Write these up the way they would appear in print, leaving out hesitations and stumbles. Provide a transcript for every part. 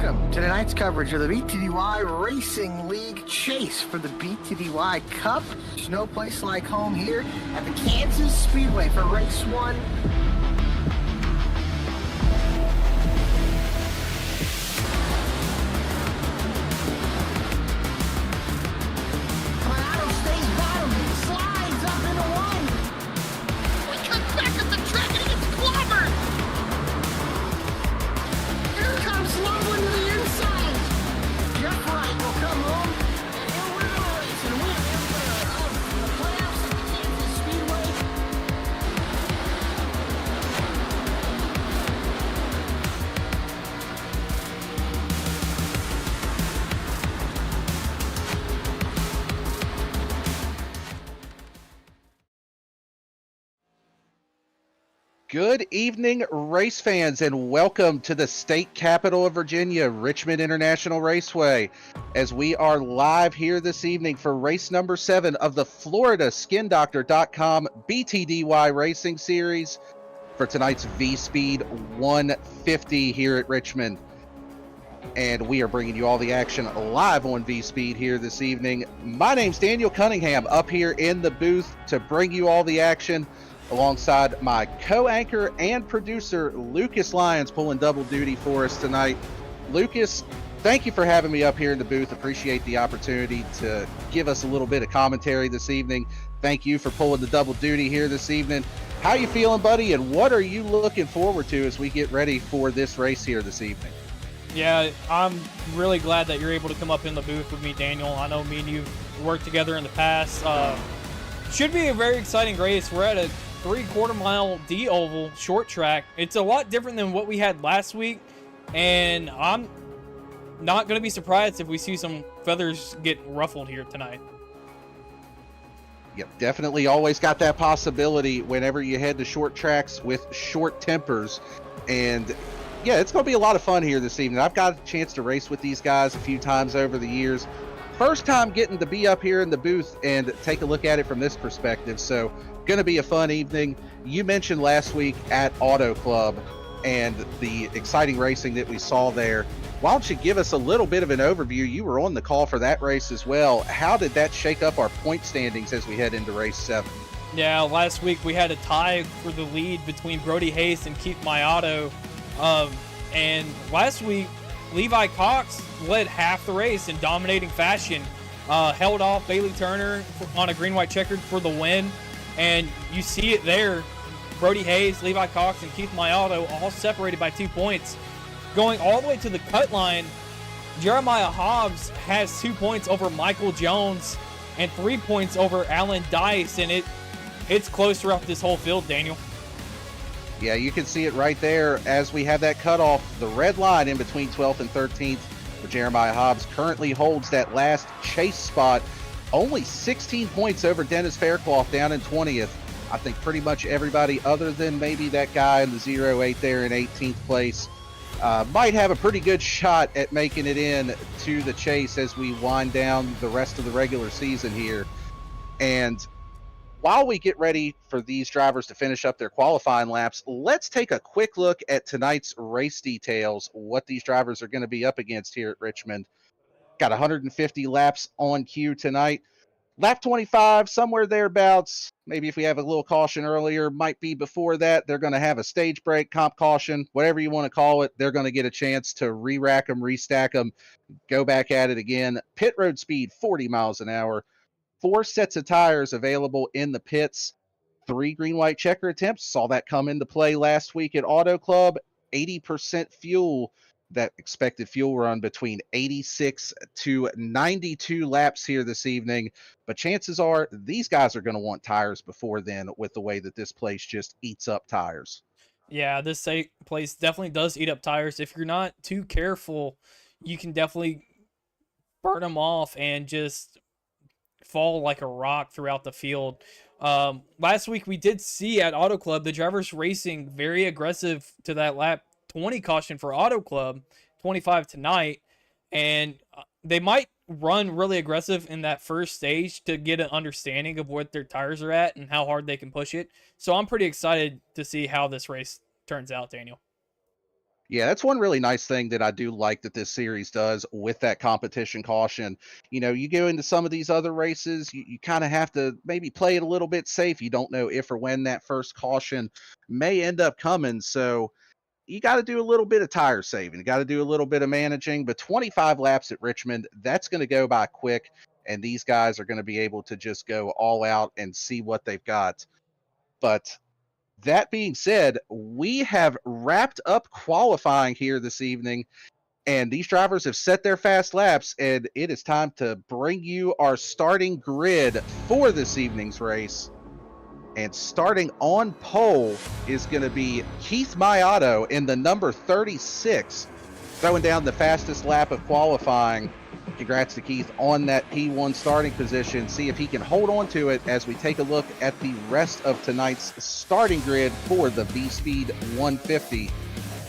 Welcome to tonight's coverage of the BTDY Racing League Chase for the BTDY Cup. There's no place like home here at the Kansas Speedway for race 1. Colorado stays bottom, slides up into 1. He comes back up the track and he gets clobbered. Here comes Loveland to the inside. Jeff Wright will come home and he'll win the race and win the playoffs at the Kansas Speedway. Good evening, race fans, and welcome to the state capital of Virginia, Richmond International Raceway, as we are live here this evening for race number 7 of the FloridaSkinDoctor.com BTDY Racing Series for tonight's VSPEED 150 here at Richmond. And we are bringing you all the action live on VSPEED here this evening. My name's Daniel Cunningham, up here in the booth to bring you all the action, alongside my co-anchor and producer, Lucas Lyons, pulling double duty for us tonight. Lucas, thank you for having me up here in the booth. Appreciate the opportunity to give us a little bit of commentary this evening. Thank you for pulling the double duty here this evening. How you feeling, buddy, and what are you looking forward to as we get ready for this race here this evening? Yeah, I'm really glad that you're able to come up in the booth with me, Daniel. I know me and you worked together in the past. Should be a very exciting race. We're at a 3/4 mile D oval short track. It's a lot different than what we had last week, and I'm not going to be surprised if we see some feathers get ruffled here tonight. Yep, definitely always got that possibility whenever you head to short tracks with short tempers. And yeah, it's going to be a lot of fun here this evening. I've got a chance to race with these guys a few times over the years. First time getting to be up here in the booth and take a look at it from this perspective. So going to be a fun evening. You mentioned last week at Auto Club and the exciting racing that we saw there. Why don't you give us a little bit of an overview? You were on the call for that race as well. How did that shake up our point standings as we head into race 7? Yeah, last week we had a tie for the lead between Brody Hayes and Keith Mayato. And last week, Levi Cox led half the race in dominating fashion. Held off Bailey Turner on a green-white checkered for the win. And you see it there. Brody Hayes, Levi Cox, and Keith Mayato all separated by 2 points. Going all the way to the cut line, Jeremiah Hobbs has 2 points over Michael Jones and 3 points over Alan Dice. And it's close throughout this whole field, Daniel. Yeah, you can see it right there as we have that cutoff. The red line in between 12th and 13th, where Jeremiah Hobbs currently holds that last chase spot. Only 16 points over Dennis Faircloth down in 20th. I think pretty much everybody other than maybe that guy in the 08 there in 18th place might have a pretty good shot at making it in to the chase as we wind down the rest of the regular season here. And while we get ready for these drivers to finish up their qualifying laps, let's take a quick look at tonight's race details, what these drivers are going to be up against here at Richmond. Got 150 laps on cue tonight. Lap 25, somewhere thereabouts. Maybe if we have a little caution earlier, might be before that. They're going to have a stage break, comp caution, whatever you want to call it. They're going to get a chance to re-rack them, restack them, go back at it again. Pit road speed, 40 miles an hour. 4 sets of tires available in the pits. 3 green-white checker attempts. Saw that come into play last week at Auto Club. 80% fuel. That expected fuel run between 86 to 92 laps here this evening. But chances are these guys are going to want tires before then with the way that this place just eats up tires. Yeah, this place definitely does eat up tires. If you're not too careful, you can definitely burn them off and just fall like a rock throughout the field. Last week we did see at Auto Club the drivers racing very aggressive to that lap 20 caution for Auto Club, 25 tonight, and they might run really aggressive in that first stage to get an understanding of what their tires are at and how hard they can push it. So I'm pretty excited to see how this race turns out, Daniel. Yeah, that's one really nice thing that I do like that this series does with that competition caution. You go into some of these other races, you kind of have to maybe play it a little bit safe. You don't know if or when that first caution may end up coming. So you got to do a little bit of tire saving. You got to do a little bit of managing. But 25 laps at Richmond, that's going to go by quick. And these guys are going to be able to just go all out and see what they've got. But that being said, we have wrapped up qualifying here this evening, and these drivers have set their fast laps, and it is time to bring you our starting grid for this evening's race. And starting on pole is going to be Keith Mayato in the number 36, throwing down the fastest lap of qualifying. Congrats to Keith on that P1 starting position. See if he can hold on to it as we take a look at the rest of tonight's starting grid for the VSPEED 150.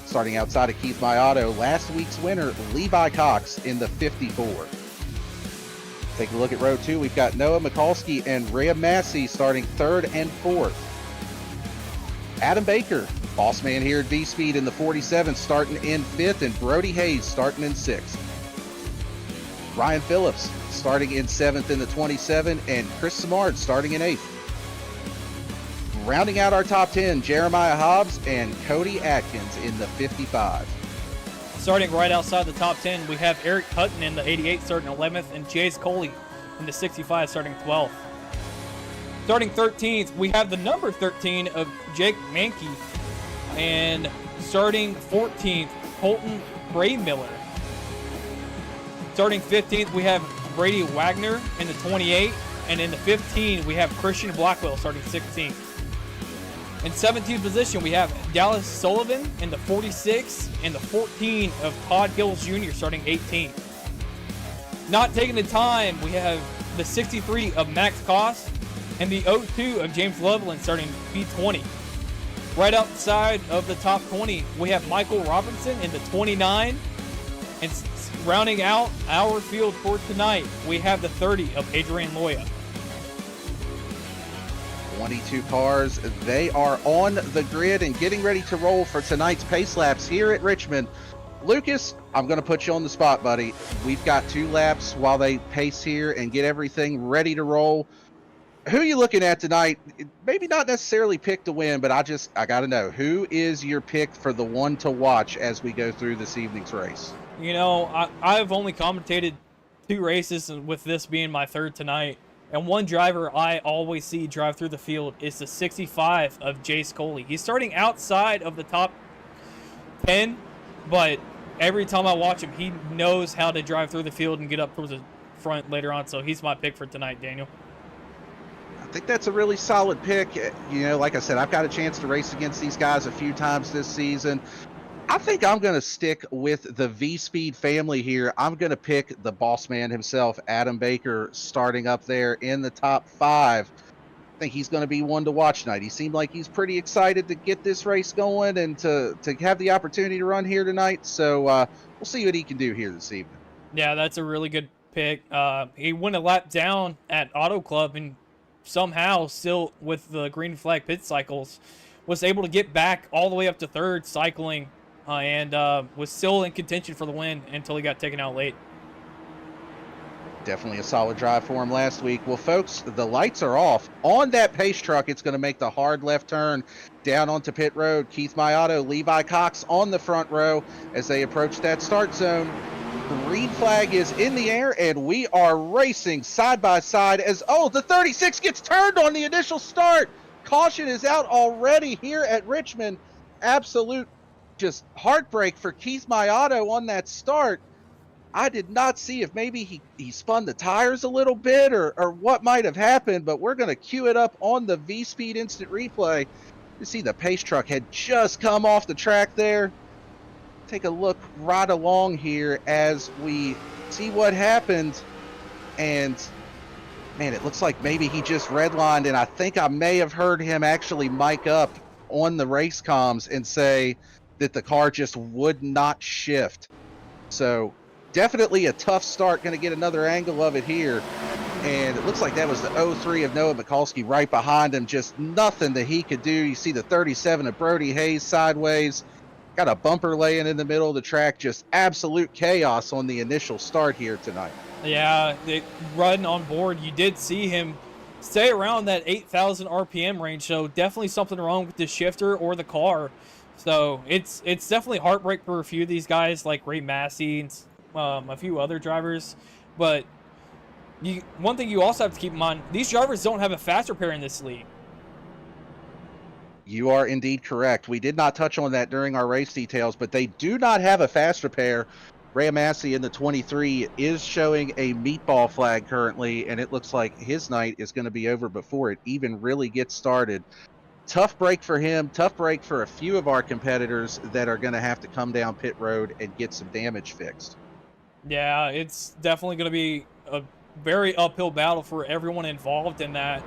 Starting outside of Keith Mayato, last week's winner, Levi Cox in the 54. Take a look at row 2. We've got Noah Mikulski and Rhea Massey starting 3rd and 4th. Adam Baker, boss man here at VSPEED in the 47, starting in 5th, and Brody Hayes starting in 6th. Ryan Phillips starting in 7th in the 27, and Chris Samard starting in 8th. Rounding out our top 10, Jeremiah Hobbs and Cody Atkins in the 55. Starting right outside the top 10, we have Eric Hutton in the 88 starting 11th, and Jace Coley in the 65 starting 12th. Starting 13th, we have the number 13 of Jake Mankey, and starting 14th, Colton Braymiller. Starting 15th, we have Brady Wagner in the 28, and in the 15, we have Christian Blackwell starting 16th. In 17th position, we have Dallas Sullivan in the 46, and the 14 of Todd Hills Jr. starting 18th. Not taking the time, we have the 63 of Max Koss and the 02 of James Loveland starting P20. Right outside of the top 20, we have Michael Robinson in the 29, and rounding out our field for tonight, we have the 30 of Adrian Loya. 22 cars, they are on the grid and getting ready to roll for tonight's pace laps here at Richmond. Lucas, I'm going to put you on the spot, buddy. We've got 2 laps while they pace here and get everything ready to roll. Who are you looking at tonight? Maybe not necessarily pick to win, but I got to know, who is your pick for the one to watch as we go through this evening's race? You know, I've only commentated 2 races, and with this being my 3rd tonight. And one driver I always see drive through the field is the 65 of Jace Coley. He's starting outside of the top 10, but every time I watch him, he knows how to drive through the field and get up towards the front later on. So he's my pick for tonight, Daniel. I think that's a really solid pick. Like I said, I've got a chance to race against these guys a few times this season. I think I'm going to stick with the VSPEED family here. I'm going to pick the boss man himself, Adam Baker, starting up there in the top 5. I think he's going to be one to watch tonight. He seemed like he's pretty excited to get this race going and to have the opportunity to run here tonight. So we'll see what he can do here this evening. Yeah, that's a really good pick. He went a lap down at Auto Club and somehow still with the green flag pit cycles was able to get back all the way up to 3rd cycling. And was still in contention for the win until he got taken out late. Definitely a solid drive for him last week. Well, folks, the lights are off. On that pace truck, it's going to make the hard left turn down onto pit road. Keith Mayato, Levi Cox on the front row as they approach that start zone. Green flag is in the air, and we are racing side by side as, the 36 gets turned on the initial start. Caution is out already here at Richmond. Absolute just heartbreak for Keith Mayato on that start. I did not see if maybe he spun the tires a little bit or what might have happened, but we're going to cue it up on the VSPEED instant replay. You see the pace truck had just come off the track there. Take a look right along here as we see what happened. And man, it looks like maybe he just redlined, and I think I may have heard him actually mic up on the race comms and say that the car just would not shift. So definitely a tough start. Going to get another angle of it here. And it looks like that was the 03 of Noah Mikulski right behind him. Just nothing that he could do. You see the 37 of Brody Hayes sideways. Got a bumper laying in the middle of the track. Just absolute chaos on the initial start here tonight. Yeah, the run on board, you did see him stay around that 8,000 RPM range, so definitely something wrong with the shifter or the car. So it's definitely heartbreak for a few of these guys like Ray Massey and a few other drivers. But one thing you also have to keep in mind, these drivers don't have a faster pair in this league. You are indeed correct. We did not touch on that during our race details, but they do not have a faster pair. Ray Massey in the 23 is showing a meatball flag currently, and it looks like his night is going to be over before it even really gets started. Tough break for him, tough break for a few of our competitors that are going to have to come down pit road and get some damage fixed. Yeah, it's definitely going to be a very uphill battle for everyone involved in that.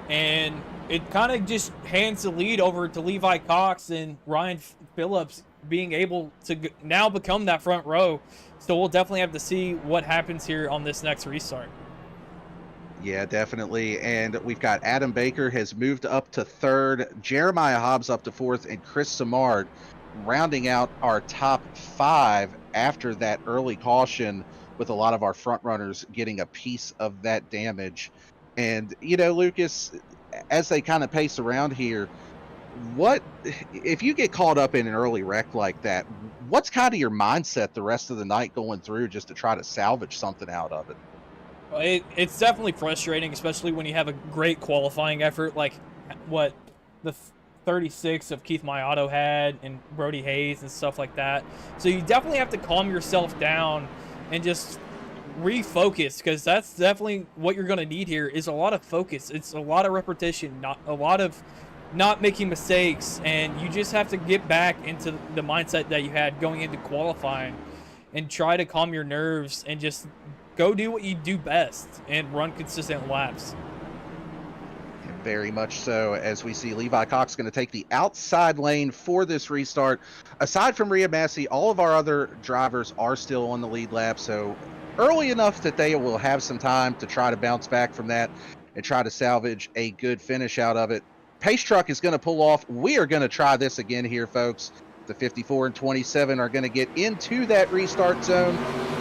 And it kind of just hands the lead over to Levi Cox and Ryan Phillips being able to now become that front row. So we'll definitely have to see what happens here on this next restart. Yeah, definitely. And we've got Adam Baker has moved up to third, Jeremiah Hobbs up to fourth, and Chris Samard rounding out our top five after that early caution, with a lot of our front runners getting a piece of that damage. And, you know, Lucas, as they kind of pace around here, what if you get caught up in an early wreck like that? What's kind of your mindset the rest of the night going through just to try to salvage something out of it? It's definitely frustrating, especially when you have a great qualifying effort like what the 36 of Keith Mayato had and Brody Hayes and stuff like that. So you definitely have to calm yourself down and just refocus, because that's definitely what you're going to need here is a lot of focus. It's a lot of repetition, not a lot of not making mistakes, and you just have to get back into the mindset that you had going into qualifying and try to calm your nerves and just go do what you do best and run consistent laps. Very much so, as we see Levi Cox going to take the outside lane for this restart. Aside from Rhea Massey, all of our other drivers are still on the lead lap, so early enough that they will have some time to try to bounce back from that and try to salvage a good finish out of it. Pace truck is going to pull off. We are going to try this again here, folks. The 54 and 27 are going to get into that restart zone.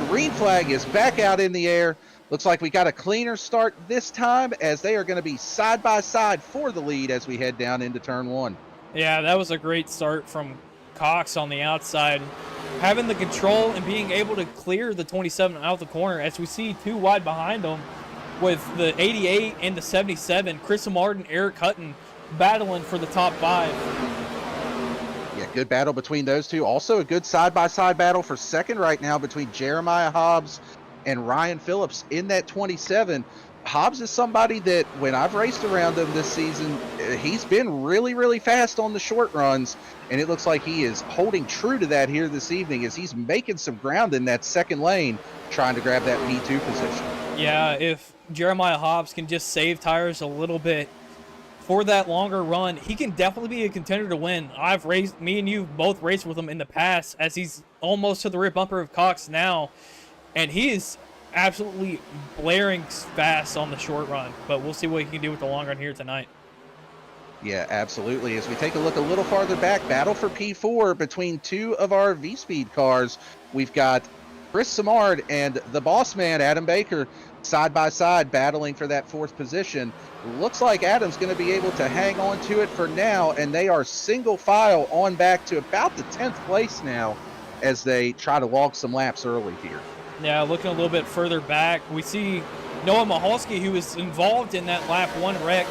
Green flag is back out in the air. Looks like we got a cleaner start this time, as they are going to be side by side for the lead as we head down into turn one. Yeah, that was a great start from Cox on the outside. Having the control and being able to clear the 27 out of the corner, as we see two wide behind them with the 88 and the 77. Chris Martin, Eric Hutton battling for the top five. Yeah, good battle between those two. Also a good side-by-side battle for second right now between Jeremiah Hobbs and Ryan Phillips in that 27. Hobbs is somebody that when I've raced around him this season, he's been really, really fast on the short runs, and it looks like he is holding true to that here this evening as he's making some ground in that second lane, trying to grab that P2 position. Yeah, if Jeremiah Hobbs can just save tires a little bit for that longer run, he can definitely be a contender to win. Me and you both raced with him in the past, as he's almost to the rear bumper of Cox now, and he is absolutely blaring fast on the short run, but we'll see what he can do with the long run here tonight. Yeah, absolutely. As we take a look a little farther back, battle for P4 between two of our VSPEED cars. We've got Chris Samard and the boss man, Adam Baker, side by side battling for that fourth position. Looks like Adam's going to be able to hang on to it for now, and they are single file on back to about the 10th place now as they try to log some laps early here. Yeah, looking a little bit further back, we see Noah Mahalski, who was involved in that lap one wreck,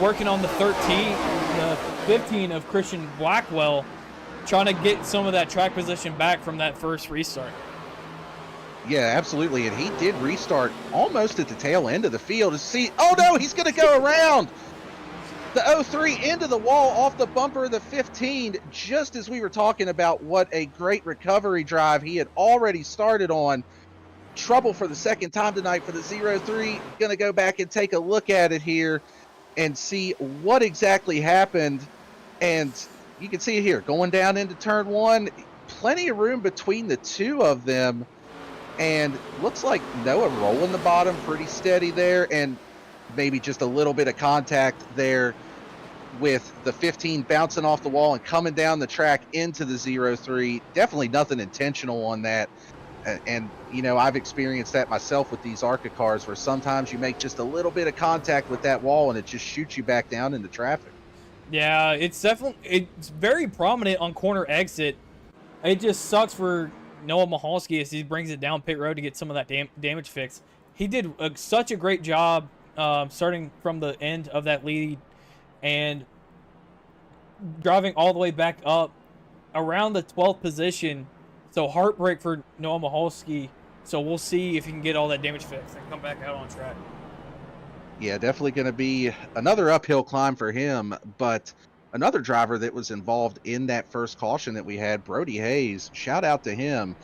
working on the 15 of Christian Blackwell, trying to get some of that track position back from that first restart. Yeah, absolutely. And he did restart almost at the tail end of the field to see, oh no, he's going to go around the 03 into the wall off the bumper of the 15, just as we were talking about what a great recovery drive he had already started on. Trouble for the second time tonight for the 03. Going to go back and take a look at it here and see what exactly happened. And you can see it here going down into turn one. Plenty of room between the two of them. And looks like Noah rolling the bottom pretty steady there, and maybe just a little bit of contact there with the 15 bouncing off the wall and coming down the track into the 0-3. Definitely nothing intentional on that. And you know, I've experienced that myself with these ARCA cars, where sometimes you make just a little bit of contact with that wall and it just shoots you back down into traffic. Yeah, it's very prominent on corner exit. It just sucks for Noah Mahalski as he brings it down pit road to get some of that damage fixed. He did such a great job starting from the end of that lead and driving all the way back up around the 12th position. So heartbreak for Noah Mahalski. So we'll see if he can get all that damage fixed and come back out on track. Yeah, definitely going to be another uphill climb for him. But another driver that was involved in that first caution that we had, Brody Hayes, shout out to him.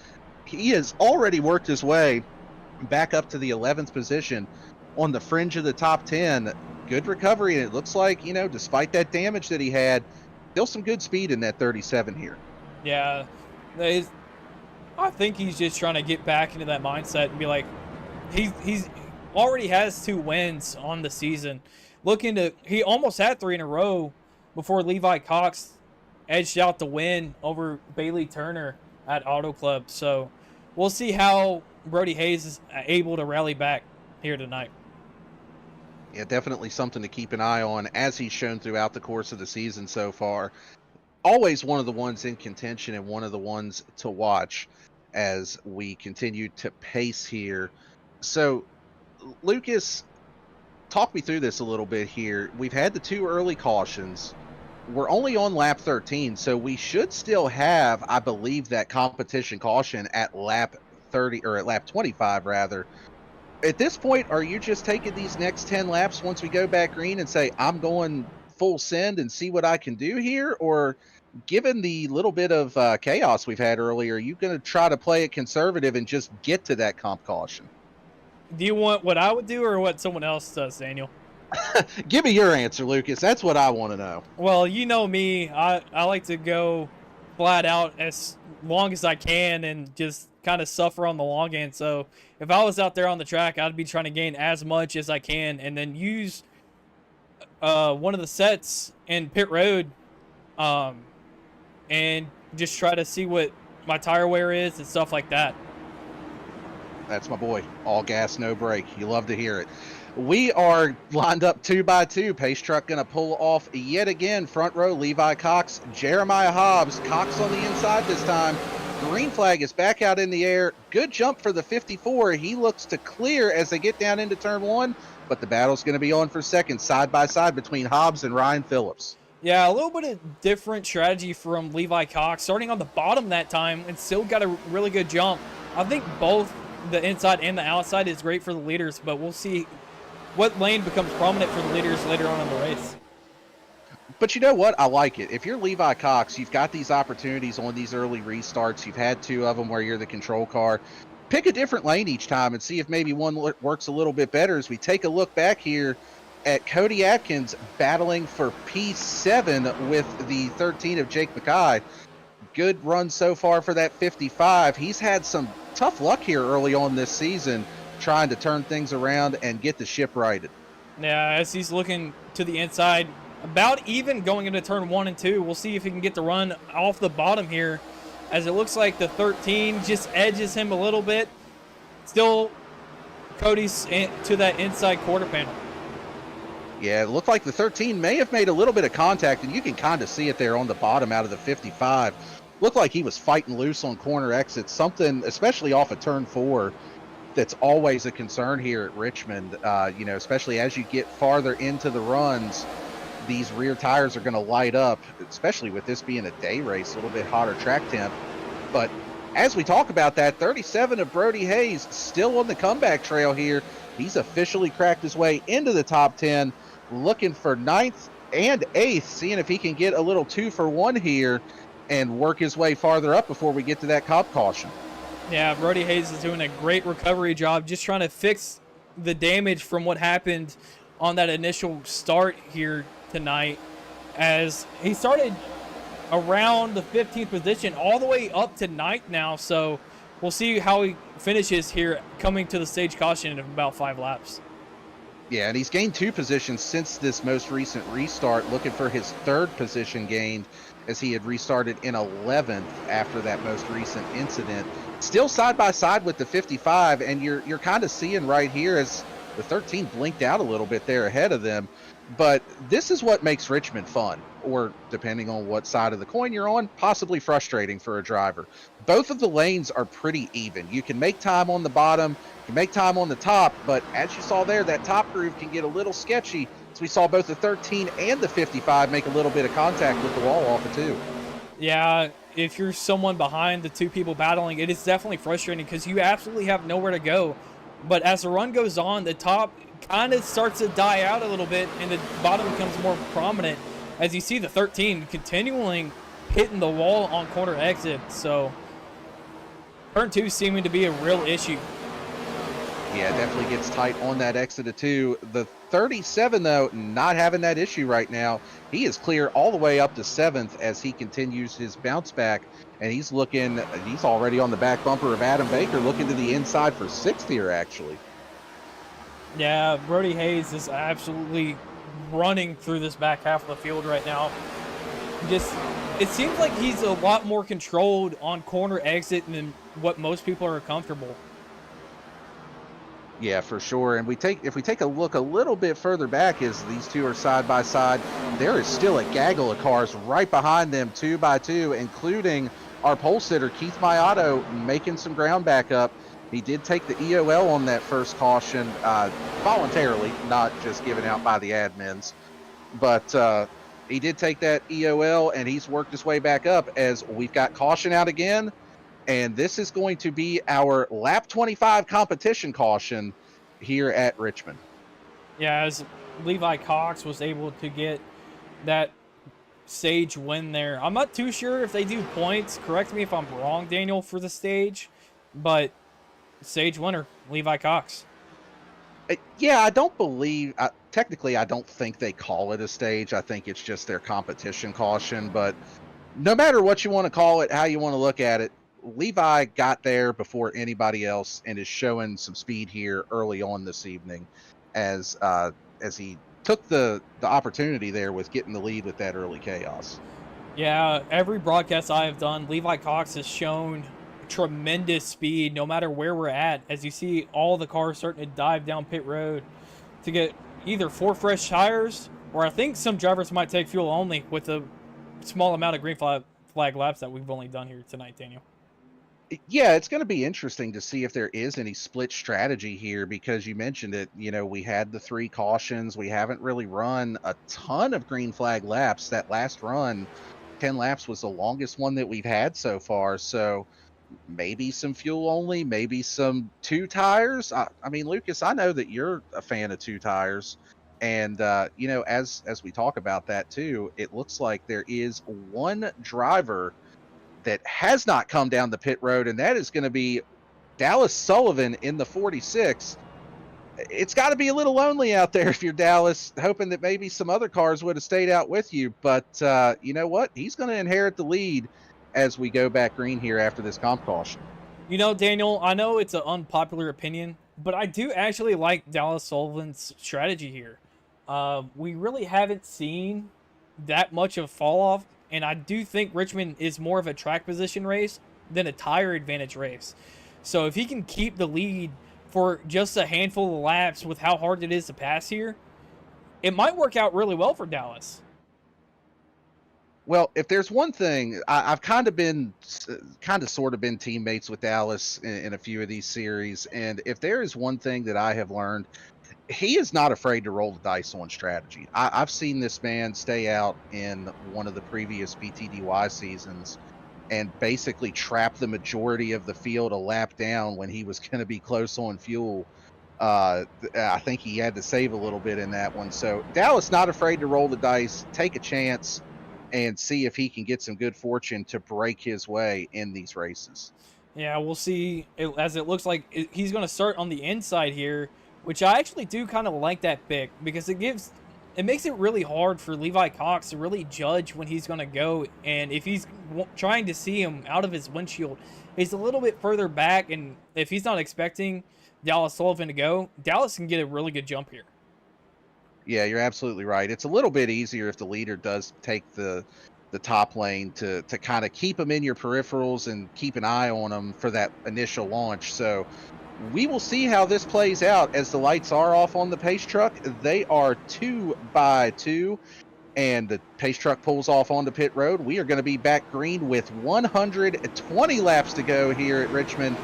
He has already worked his way back up to the 11th position on the fringe of the top 10. Good recovery, and it looks like, you know, despite that damage that he had, still some good speed in that 37 here. Yeah, I think he's just trying to get back into that mindset and be like, he's already has 2 wins on the season. He almost had 3 in a row before Levi Cox edged out the win over Bailey Turner at Auto Club. So we'll see how Brody Hayes is able to rally back here tonight. Yeah, definitely something to keep an eye on, as he's shown throughout the course of the season so far. Always one of the ones in contention and one of the ones to watch as we continue to pace here. So, Lucas, talk me through this a little bit here. We've had the 2 early cautions. We're only on lap 13, so we should still have, I believe, that competition caution at lap 30, or at lap 25 rather. At this point, are you just taking these next 10 laps once we go back green and say, I'm going full send and see what I can do here? Or given the little bit of chaos we've had earlier, are you going to try to play it conservative and just get to that comp caution? Do you want what I would do or what someone else does, Daniel? Give me your answer, Lucas. That's what I want to know. Well, you know me. I like to go flat out as long as I can and just kind of suffer on the long end. So if I was out there on the track, I'd be trying to gain as much as I can and then use one of the sets in pit road and just try to see what my tire wear is and stuff like that. That's my boy. All gas, no brake. You love to hear it. We are lined up 2 by 2. Pace truck going to pull off yet again. Front row, Levi Cox, Jeremiah Hobbs. Cox on the inside this time. Green flag is back out in the air. Good jump for the 54. He looks to clear as they get down into turn 1, but the battle's going to be on for second, side by side between Hobbs and Ryan Phillips. Yeah, a little bit of different strategy from Levi Cox, starting on the bottom that time and still got a really good jump. I think both the inside and the outside is great for the leaders, but we'll see what lane becomes prominent for the leaders later on in the race. But you know what? I like it. If you're Levi Cox, you've got these opportunities on these early restarts. You've had 2 of them where you're the control car. Pick a different lane each time and see if maybe one works a little bit better. As we take a look back here at Cody Atkins battling for P7 with the 13 of Jake Mackay. Good run so far for that 55. He's had some tough luck here early on this season trying to turn things around and get the ship righted. Yeah, as he's looking to the inside, about even going into turn 1 and 2. We'll see if he can get the run off the bottom here, as it looks like the 13 just edges him a little bit. Still, Cody's to that inside quarter panel. Yeah, it looked like the 13 may have made a little bit of contact, and you can kind of see it there on the bottom out of the 55. Looked like he was fighting loose on corner exits, something, especially off of turn 4, that's always a concern here at Richmond. You know, especially as you get farther into the runs, these rear tires are going to light up, especially with this being a day race, a little bit hotter track temp. But as we talk about that, 37 of Brody Hayes still on the comeback trail here. He's officially cracked his way into the top 10, looking for 9th and 8th, seeing if he can get a little 2-for-1 here and work his way farther up before we get to that cop caution. Yeah, Brody Hayes is doing a great recovery job, just trying to fix the damage from what happened on that initial start here tonight, as he started around the 15th position all the way up to 9th now. So we'll see how he finishes here coming to the stage caution in about 5 laps. Yeah, and he's gained 2 positions since this most recent restart, looking for his 3rd position gained as he had restarted in 11th after that most recent incident. Still side by side with the 55, and you're kind of seeing right here as the 13 blinked out a little bit there ahead of them. But this is what makes Richmond fun, or depending on what side of the coin you're on, possibly frustrating for a driver. Both of the lanes are pretty even. You can make time on the bottom, you can make time on the top, but as you saw there, that top groove can get a little sketchy. So we saw both the 13 and the 55 make a little bit of contact with the wall off of 2. Yeah, if you're someone behind the 2 people battling, it is definitely frustrating because you absolutely have nowhere to go. But as the run goes on, the top kind of starts to die out a little bit and the bottom becomes more prominent as you see the 13 continuing hitting the wall on corner exit. So turn 2 seeming to be a real issue. Yeah, it definitely gets tight on that exit of 2. The 37, though, not having that issue right now. He is clear all the way up to 7th as he continues his bounce back. And he's already on the back bumper of Adam Baker, looking to the inside for 6th here, actually. Yeah, Brody Hayes is absolutely running through this back half of the field right now. It seems like he's a lot more controlled on corner exit than what most people are comfortable. Yeah, for sure. And if we take a look a little bit further back as these 2 are side by side, there is still a gaggle of cars right behind them, 2 by 2, including our pole sitter, Keith Mayato, making some ground back up. He did take the EOL on that first caution voluntarily, not just given out by the admins. But he did take that EOL, and he's worked his way back up as we've got caution out again. And this is going to be our lap 25 competition caution here at Richmond. Yeah, as Levi Cox was able to get that stage win there. I'm not too sure if they do points. Correct me if I'm wrong, Daniel, for the stage. But stage winner, Levi Cox. Yeah, I don't believe... technically, I don't think they call it a stage. I think it's just their competition caution. But no matter what you want to call it, how you want to look at it, Levi got there before anybody else and is showing some speed here early on this evening as he took the opportunity there with getting the lead with that early chaos. Yeah, every broadcast I have done, Levi Cox has shown tremendous speed no matter where we're at. As you see all the cars starting to dive down pit road to get either 4 fresh tires, or I think some drivers might take fuel only with the small amount of green flag laps that we've only done here tonight, Daniel. Yeah, it's going to be interesting to see if there is any split strategy here because you mentioned it. You know, we had the 3 cautions. We haven't really run a ton of green flag laps. That last run, 10 laps, was the longest one that we've had so far. So maybe some fuel only, maybe some 2 tires. I mean, Lucas, I know that you're a fan of 2 tires. And, you know, as we talk about that too, it looks like there is one driver that has not come down the pit road, and that is going to be Dallas Sullivan in the 46. It's got to be a little lonely out there if you're Dallas, hoping that maybe some other cars would have stayed out with you. But you know what? He's going to inherit the lead as we go back green here after this comp caution. You know, Daniel, I know it's an unpopular opinion, but I do actually like Dallas Sullivan's strategy here. We really haven't seen that much of fall off. And I do think Richmond is more of a track position race than a tire advantage race. So if he can keep the lead for just a handful of laps with how hard it is to pass here, it might work out really well for Dallas. Well, if there's one thing, I've kind of sort of been teammates with Dallas in a few of these series. And if there is one thing that I have learned, he is not afraid to roll the dice on strategy. I've seen this man stay out in one of the previous BTDY seasons and basically trap the majority of the field a lap down when he was going to be close on fuel. I think he had to save a little bit in that one. So Dallas not afraid to roll the dice, take a chance, and see if he can get some good fortune to break his way in these races. Yeah, we'll see. As it looks like he's going to start on the inside here, which I actually do kind of like that pick because it makes it really hard for Levi Cox to really judge when he's going to go. And if he's trying to see him out of his windshield, he's a little bit further back. And if he's not expecting Dallas Sullivan to go, Dallas can get a really good jump here. Yeah, you're absolutely right. It's a little bit easier if the leader does take the top lane to kind of keep them in your peripherals and keep an eye on them for that initial launch. So we will see how this plays out as the lights are off on the pace truck. They are 2 by 2, and the pace truck pulls off onto pit road. We are going to be back green with 120 laps to go here at Richmond.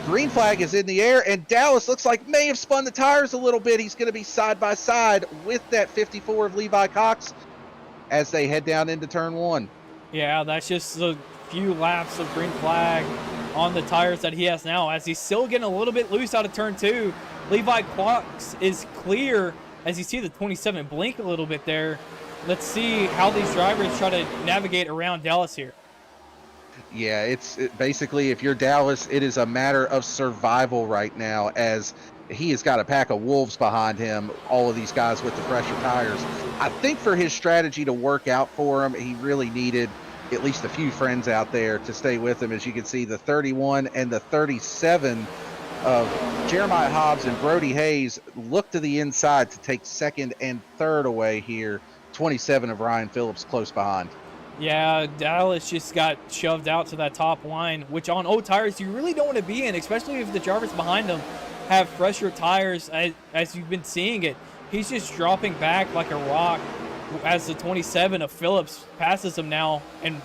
Green flag is in the air, and Dallas looks like may have spun the tires a little bit. He's going to be side by side with that 54 of Levi Cox as they head down into turn one. Yeah, that's just a few laps of green flag on the tires that he has now, as he's still getting a little bit loose out of turn two. Levi Cox is clear, as you see the 27 blink a little bit there. Let's see how these drivers try to navigate around Dallas here. Yeah, basically, if you're Dallas, it is a matter of survival right now, as he has got a pack of wolves behind him, all of these guys with the fresher tires. I think for his strategy to work out for him, he really needed at least a few friends out there to stay with him. As you can see, the 31 and the 37 of Jeremiah Hobbs and Brody Hayes look to the inside to take second and third away here. 27 of Ryan Phillips close behind. Yeah, Dallas just got shoved out to that top line, which on old tires you really don't want to be in, especially if the drivers behind them have fresher tires, as you've been seeing it. He's just dropping back like a rock as the 27 of Phillips passes him now, and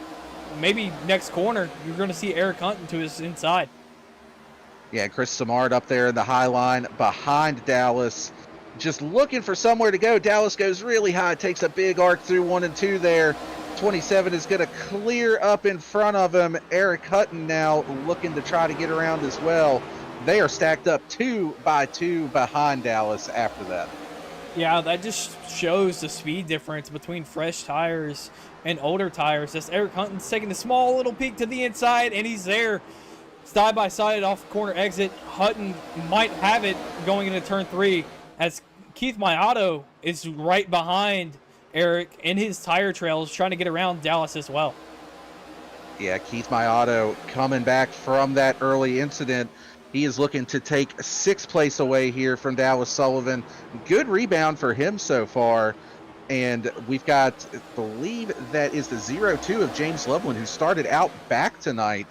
maybe next corner you're going to see Eric Hunton to his inside. Yeah, Chris Samard up there in the high line behind Dallas, just looking for somewhere to go. Dallas goes really high, takes a big arc through 1 and 2 there. 27 is going to clear up in front of him. Eric Hutton now looking to try to get around as well. They are stacked up 2 by 2 behind Dallas after that. Yeah, that just shows the speed difference between fresh tires and older tires. As Eric Hutton's taking a small little peek to the inside, and he's there side by side off the corner exit. Hutton might have it going into turn 3, as Keith Mayato is right behind Eric in his tire trails, trying to get around Dallas as well. Yeah, Keith Mayato coming back from that early incident. He is looking to take 6th place away here from Dallas Sullivan. Good rebound for him so far. And we've got, I believe that is the 0-2 of James Loveland, who started out back tonight.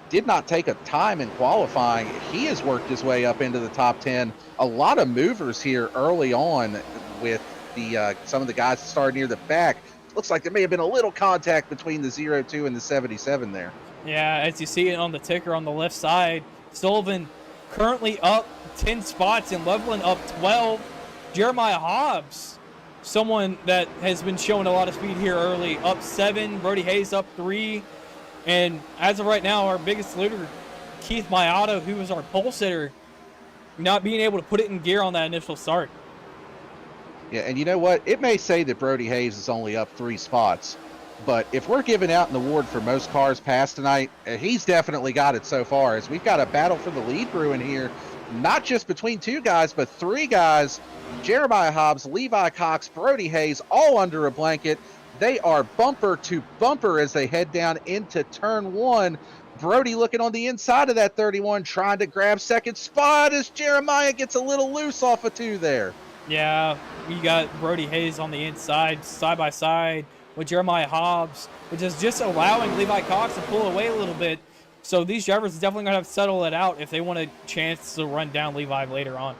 Did not take a time in qualifying. He has worked his way up into the top 10. A lot of movers here early on with the some of the guys that started near the back. Looks like there may have been a little contact between the 0-2 and the 77 there. Yeah, as you see it on the ticker on the left side, Sullivan currently up 10 spots and Loveland up 12. Jeremiah Hobbs, someone that has been showing a lot of speed here early, up 7. Brody Hayes up 3. And as of right now, our biggest leader, Keith Mayato, who was our pole sitter, not being able to put it in gear on that initial start. Yeah, and you know what? It may say that Brody Hayes is only up 3 spots, but if we're giving out an award for most cars passed tonight, he's definitely got it so far, as we've got a battle for the lead brewing here, not just between 2 guys, but 3 guys. Jeremiah Hobbs, Levi Cox, Brody Hayes, all under a blanket. They are bumper to bumper as they head down into turn 1. Brody looking on the inside of that 31, trying to grab second spot as Jeremiah gets a little loose off of 2 there. Yeah, we got Brody Hayes on the inside, side by side with Jeremiah Hobbs, which is just allowing Levi Cox to pull away a little bit. So these drivers are definitely going to have to settle it out if they want a chance to run down Levi later on.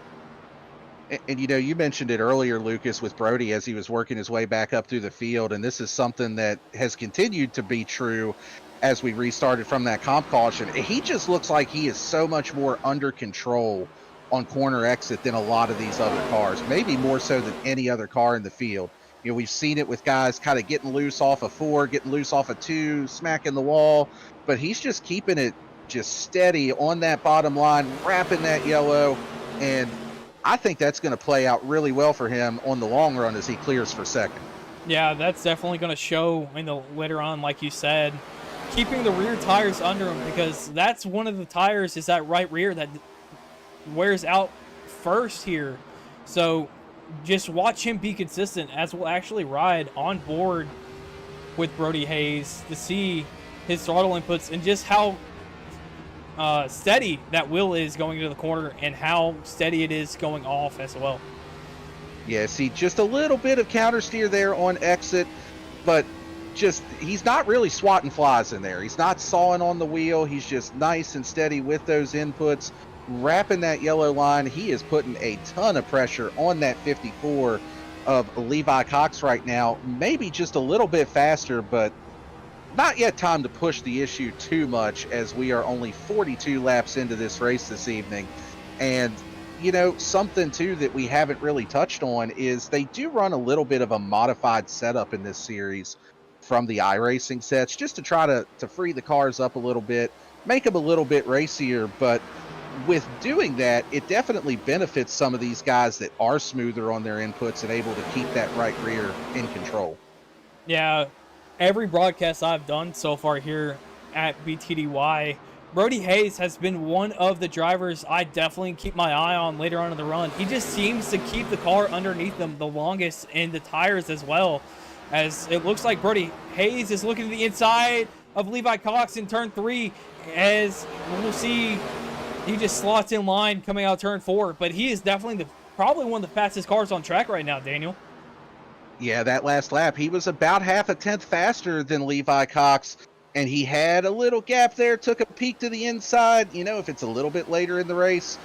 And you know, you mentioned it earlier, Lucas, with Brody as he was working his way back up through the field, and this is something that has continued to be true as we restarted from that comp caution. He just looks like he is so much more under control on corner exit than a lot of these other cars, maybe more so than any other car in the field. You know, we've seen it with guys kind of getting loose off of 4, getting loose off of 2, smacking the wall, but he's just keeping it just steady on that bottom line, wrapping that yellow, and I think that's going to play out really well for him on the long run as he clears for second. Yeah, that's definitely going to show in the later on, like you said. Keeping the rear tires under him, because that's one of the tires is that right rear that wears out first here. So just watch him be consistent, as we'll actually ride on board with Brody Hayes to see his throttle inputs and just how steady that wheel is going into the corner and how steady it is going off as well. Yeah, see, just a little bit of counter steer there on exit, but just he's not really swatting flies in there. He's not sawing on the wheel. He's just nice and steady with those inputs, wrapping that yellow line. He is putting a ton of pressure on that 54 of Levi Cox right now. Maybe just a little bit faster, but not yet time to push the issue too much as we are only 42 laps into this race this evening. And something too that we haven't really touched on is they do run a little bit of a modified setup in this series from the iRacing sets, just to try to free the cars up a little bit, make them a little bit racier. But with doing that, it definitely benefits some of these guys that are smoother on their inputs and able to keep that right rear in control. Yeah, every broadcast I've done so far here at BTDY, Brody Hayes has been one of the drivers I definitely keep my eye on later on in the run. He just seems to keep the car underneath them the longest, and the tires as well, as it looks like Brody Hayes is looking to the inside of Levi Cox in turn 3, as we'll see he just slots in line coming out turn 4. But he is definitely probably one of the fastest cars on track right now, Daniel. Yeah, that last lap, he was about half a tenth faster than Levi Cox, and he had a little gap there, took a peek to the inside. If it's a little bit later in the race,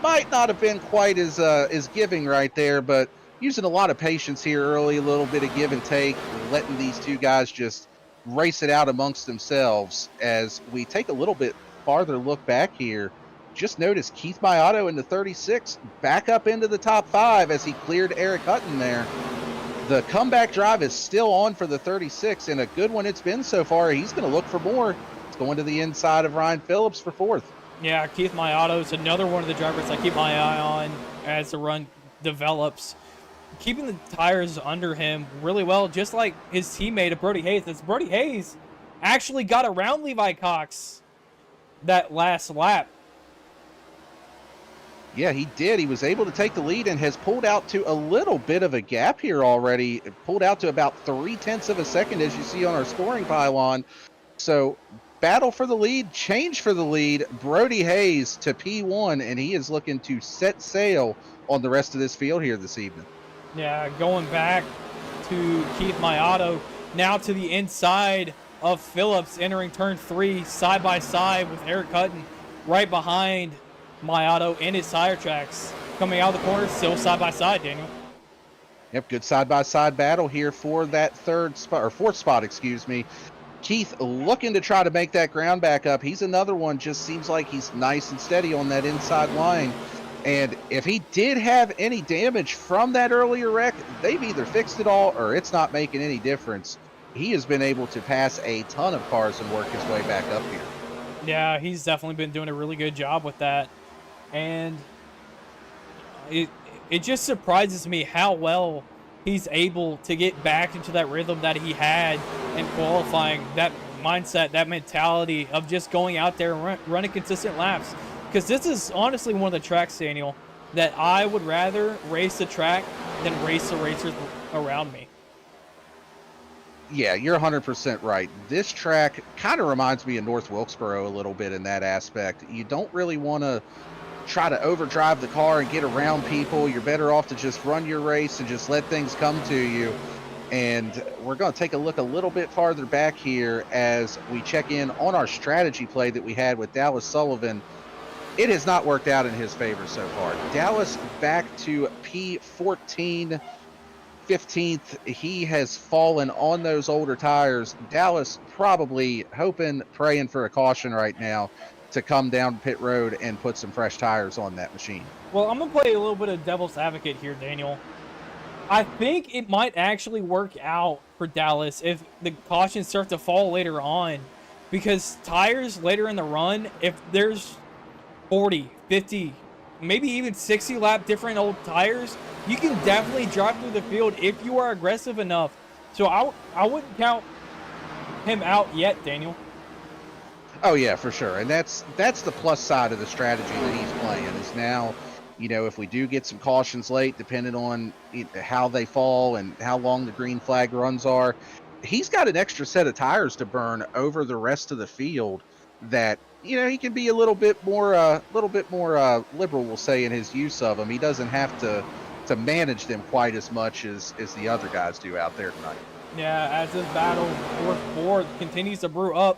might not have been quite as giving right there, but using a lot of patience here early, a little bit of give and take, letting these two guys just race it out amongst themselves. As we take a little bit farther look back here, just notice Keith Mayato in the 36 back up into the top 5 as he cleared Eric Hutton there. The comeback drive is still on for the 36, and a good one it's been so far. He's going to look for more. It's going to the inside of Ryan Phillips for 4th. Yeah, Keith Mayato is another one of the drivers I keep my eye on as the run develops. Keeping the tires under him really well, just like his teammate Brody Hayes. As Brody Hayes actually got around Levi Cox that last lap. Yeah, he did. He was able to take the lead and has pulled out to a little bit of a gap here already. It pulled out to about 0.3 of a second, as you see on our scoring pylon. So, battle for the lead, change for the lead. Brody Hayes to P1, and he is looking to set sail on the rest of this field here this evening. Yeah, going back to Keith Mayato, now to the inside of Phillips, entering turn 3, side by side with Eric Hutton, right behind Mayato and his tire tracks. Coming out of the corner, still side by side, Daniel. Yep, good side-by-side battle here for that 4th spot, excuse me. Keith looking to try to make that ground back up. He's another one, just seems like he's nice and steady on that inside line. And if he did have any damage from that earlier wreck, they've either fixed it all or it's not making any difference. He has been able to pass a ton of cars and work his way back up here. Yeah, he's definitely been doing a really good job with that. And it just surprises me how well he's able to get back into that rhythm that he had in qualifying, that mindset, that mentality of just going out there and running consistent laps. Because this is honestly one of the tracks, Daniel, that I would rather race the track than race the racers around me. Yeah, you're 100% right. This track kind of reminds me of North Wilkesboro a little bit in that aspect. You don't really want to try to overdrive the car and get around people. You're better off to just run your race and just let things come to you. And we're going to take a look a little bit farther back here as we check in on our strategy play that we had with Dallas Sullivan. It has not worked out in his favor so far. Dallas back to P14, 15th. He has fallen on those older tires. Dallas probably hoping, praying for a caution right now to come down pit road and put some fresh tires on that machine. Well, I'm going to play a little bit of devil's advocate here, Daniel. I think it might actually work out for Dallas if the cautions start to fall later on, because tires later in the run, if there's 40, 50, maybe even 60 lap different old tires, you can definitely drive through the field if you are aggressive enough. So I wouldn't count him out yet, Daniel. Oh yeah, for sure. And that's the plus side of the strategy that he's playing is now, if we do get some cautions late, depending on how they fall and how long the green flag runs are, he's got an extra set of tires to burn over the rest of the field that, he can be a little bit more liberal, we'll say, in his use of them. He doesn't have to to manage them quite as much as the other guys do out there tonight. Yeah, as this battle fourth continues to brew up,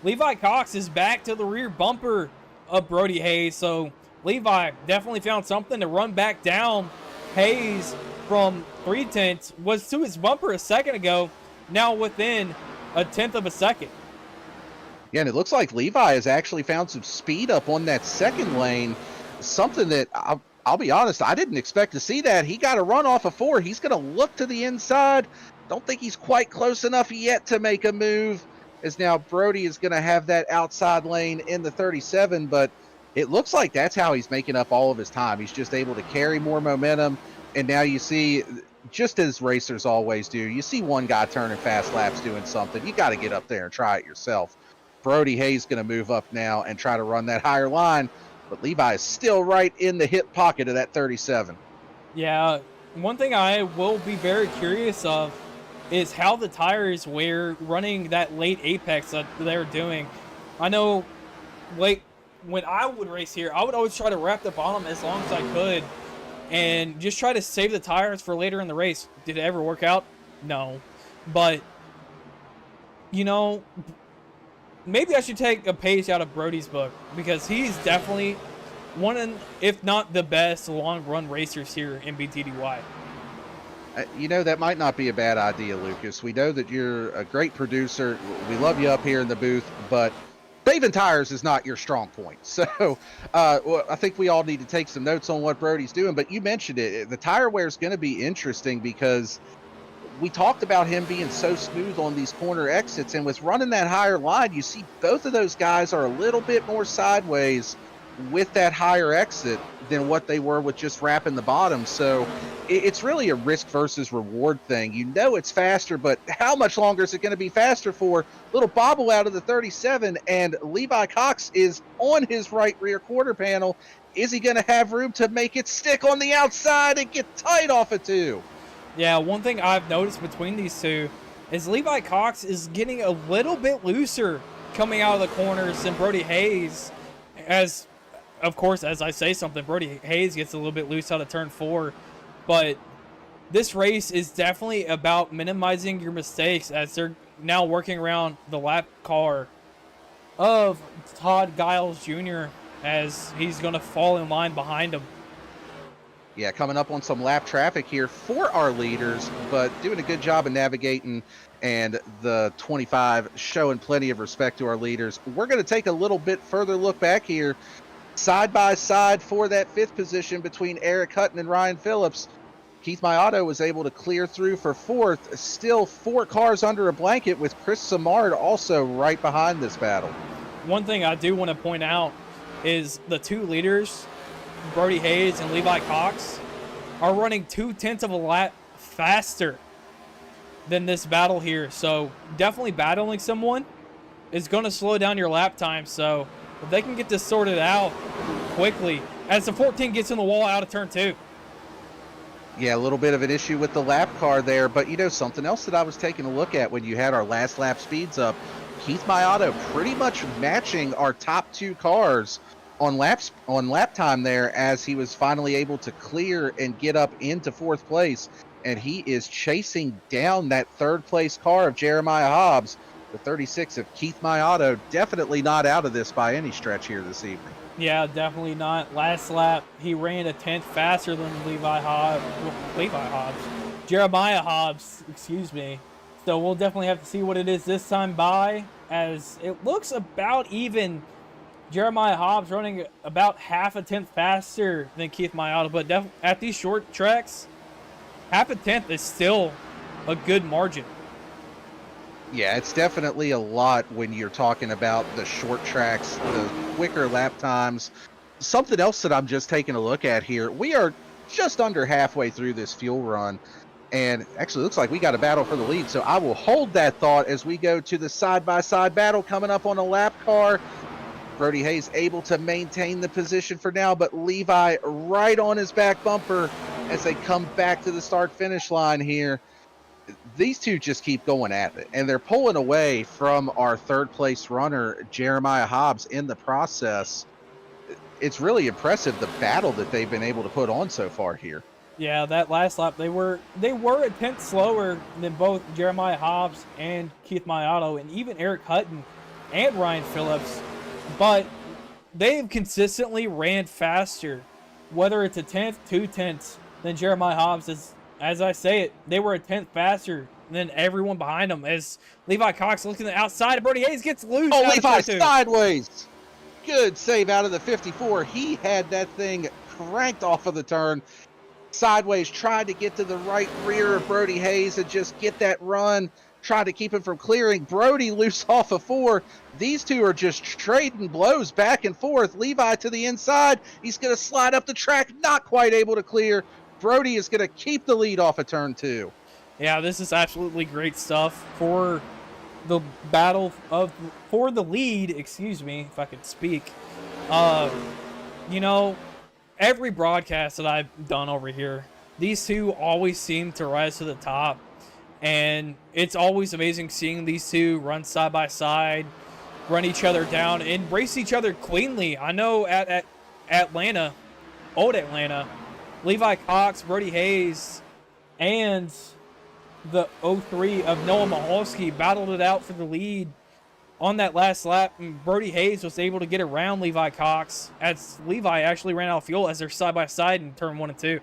Levi Cox is back to the rear bumper of Brody Hayes. So Levi definitely found something to run back down. Hayes from 3/10 was to his bumper a second ago, now within a tenth of a second. Yeah, and it looks like Levi has actually found some speed up on that second lane, something that I'll be honest, I didn't expect to see that. He got a run off of 4. He's going to look to the inside. Don't think he's quite close enough yet to make a move, as now Brody is going to have that outside lane in the 37, but it looks like that's how he's making up all of his time. He's just able to carry more momentum, and now you see, just as racers always do, you see one guy turning fast laps doing something. You got to get up there and try it yourself. Brody Hayes going to move up now and try to run that higher line, but Levi is still right in the hip pocket of that 37. Yeah, one thing I will be very curious of is how the tires wear running that late apex that they're doing. I know, like, when I would race here, I would always try to wrap the bottom as long as I could and just try to save the tires for later in the race. Did it ever work out? No. But, you know, maybe I should take a page out of Brody's book, because he's definitely one of, if not the best, long-run racers here in BTDY. You know, that might not be a bad idea, Lucas. We know that you're a great producer. We love you up here in the booth, but saving tires is not your strong point. So I think we all need to take some notes on what Brody's doing. But you mentioned it. The tire wear is going to be interesting, because we talked about him being so smooth on these corner exits, and with running that higher line, you see both of those guys are a little bit more sideways with that higher exit than what they were with just wrapping the bottom. So it's really a risk versus reward thing. You know it's faster, but how much longer is it going to be faster for? Little bobble out of the 37, and Levi Cox is on his right rear quarter panel. Is he going to have room to make it stick on the outside and get tight off of 2? Yeah, one thing I've noticed between these two is Levi Cox is getting a little bit looser coming out of the corners than Brody Hayes. As, of course, as I say something, Brody Hayes gets a little bit loose out of turn 4. But this race is definitely about minimizing your mistakes, as they're now working around the lap car of Todd Giles Jr., as he's going to fall in line behind him. Yeah, coming up on some lap traffic here for our leaders, but doing a good job of navigating, and the 25 showing plenty of respect to our leaders. We're going to take a little bit further look back here, side by side for that 5th position between Eric Hutton and Ryan Phillips. Keith Mayato was able to clear through for 4th. Still 4 cars under a blanket, with Chris Samard also right behind this battle. One thing I do want to point out is the 2 leaders, Brody Hayes and Levi Cox, are running 0.2 of a lap faster than this battle here. So definitely battling someone is going to slow down your lap time. So if they can get this sorted out quickly, as the 14 gets in the wall out of turn 2. Yeah, a little bit of an issue with the lap car there, but you know, something else that I was taking a look at when you had our last lap speeds up, Keith Mayato pretty much matching our top 2 cars on lap time there, as he was finally able to clear and get up into 4th place, and he is chasing down that 3rd place car of Jeremiah Hobbs. The 36 of Keith Mayato definitely not out of this by any stretch here this evening. Yeah, definitely not. Last lap, he ran a 10th faster than Jeremiah Hobbs, excuse me. So we'll definitely have to see what it is this time by, as it looks about even. Jeremiah Hobbs running about half a tenth faster than Keith Mayato, but at these short tracks, half a tenth is still a good margin. Yeah, it's definitely a lot when you're talking about the short tracks, the quicker lap times. Something else that I'm just taking a look at here, we are just under halfway through this fuel run, and actually looks like we got a battle for the lead, so I will hold that thought as we go to the side-by-side battle coming up on a lap car. Brody Hayes able to maintain the position for now, but Levi right on his back bumper as they come back to the start-finish line here. These two just keep going at it, and they're pulling away from our 3rd place runner, Jeremiah Hobbs, in the process. It's really impressive, the battle that they've been able to put on so far here. Yeah, that last lap they were a tenth slower than both Jeremiah Hobbs and Keith Mayato and even Eric Hutton and Ryan Phillips, but they've consistently ran faster, whether it's a tenth, 2/10 than Jeremiah Hobbs. As I say it, they were a tenth faster than everyone behind them. As Levi Cox looking to the outside, Brody Hayes gets loose. Oh, out of Levi turn two. sideways. Good save out of the 54. He had that thing cranked off of the turn. Sideways, tried to get to the right rear of Brody Hayes and just get that run. Tried to keep him from clearing. Brody loose off of 4. These two are just trading blows back and forth. Levi to the inside. He's going to slide up the track, not quite able to clear. Brody is going to keep the lead off of turn 2. Yeah, this is absolutely great stuff for the for the lead, excuse me, if I could speak. You know, every broadcast that I've done over here, these two always seem to rise to the top. And it's always amazing seeing these two run side by side, run each other down, and race each other cleanly. I know at Atlanta, old Atlanta, Levi Cox, Brody Hayes, and the 03 of Noah Maholsky battled it out for the lead on that last lap, and Brody Hayes was able to get around Levi Cox as Levi actually ran out of fuel as they're side by side in turn 1 and 2.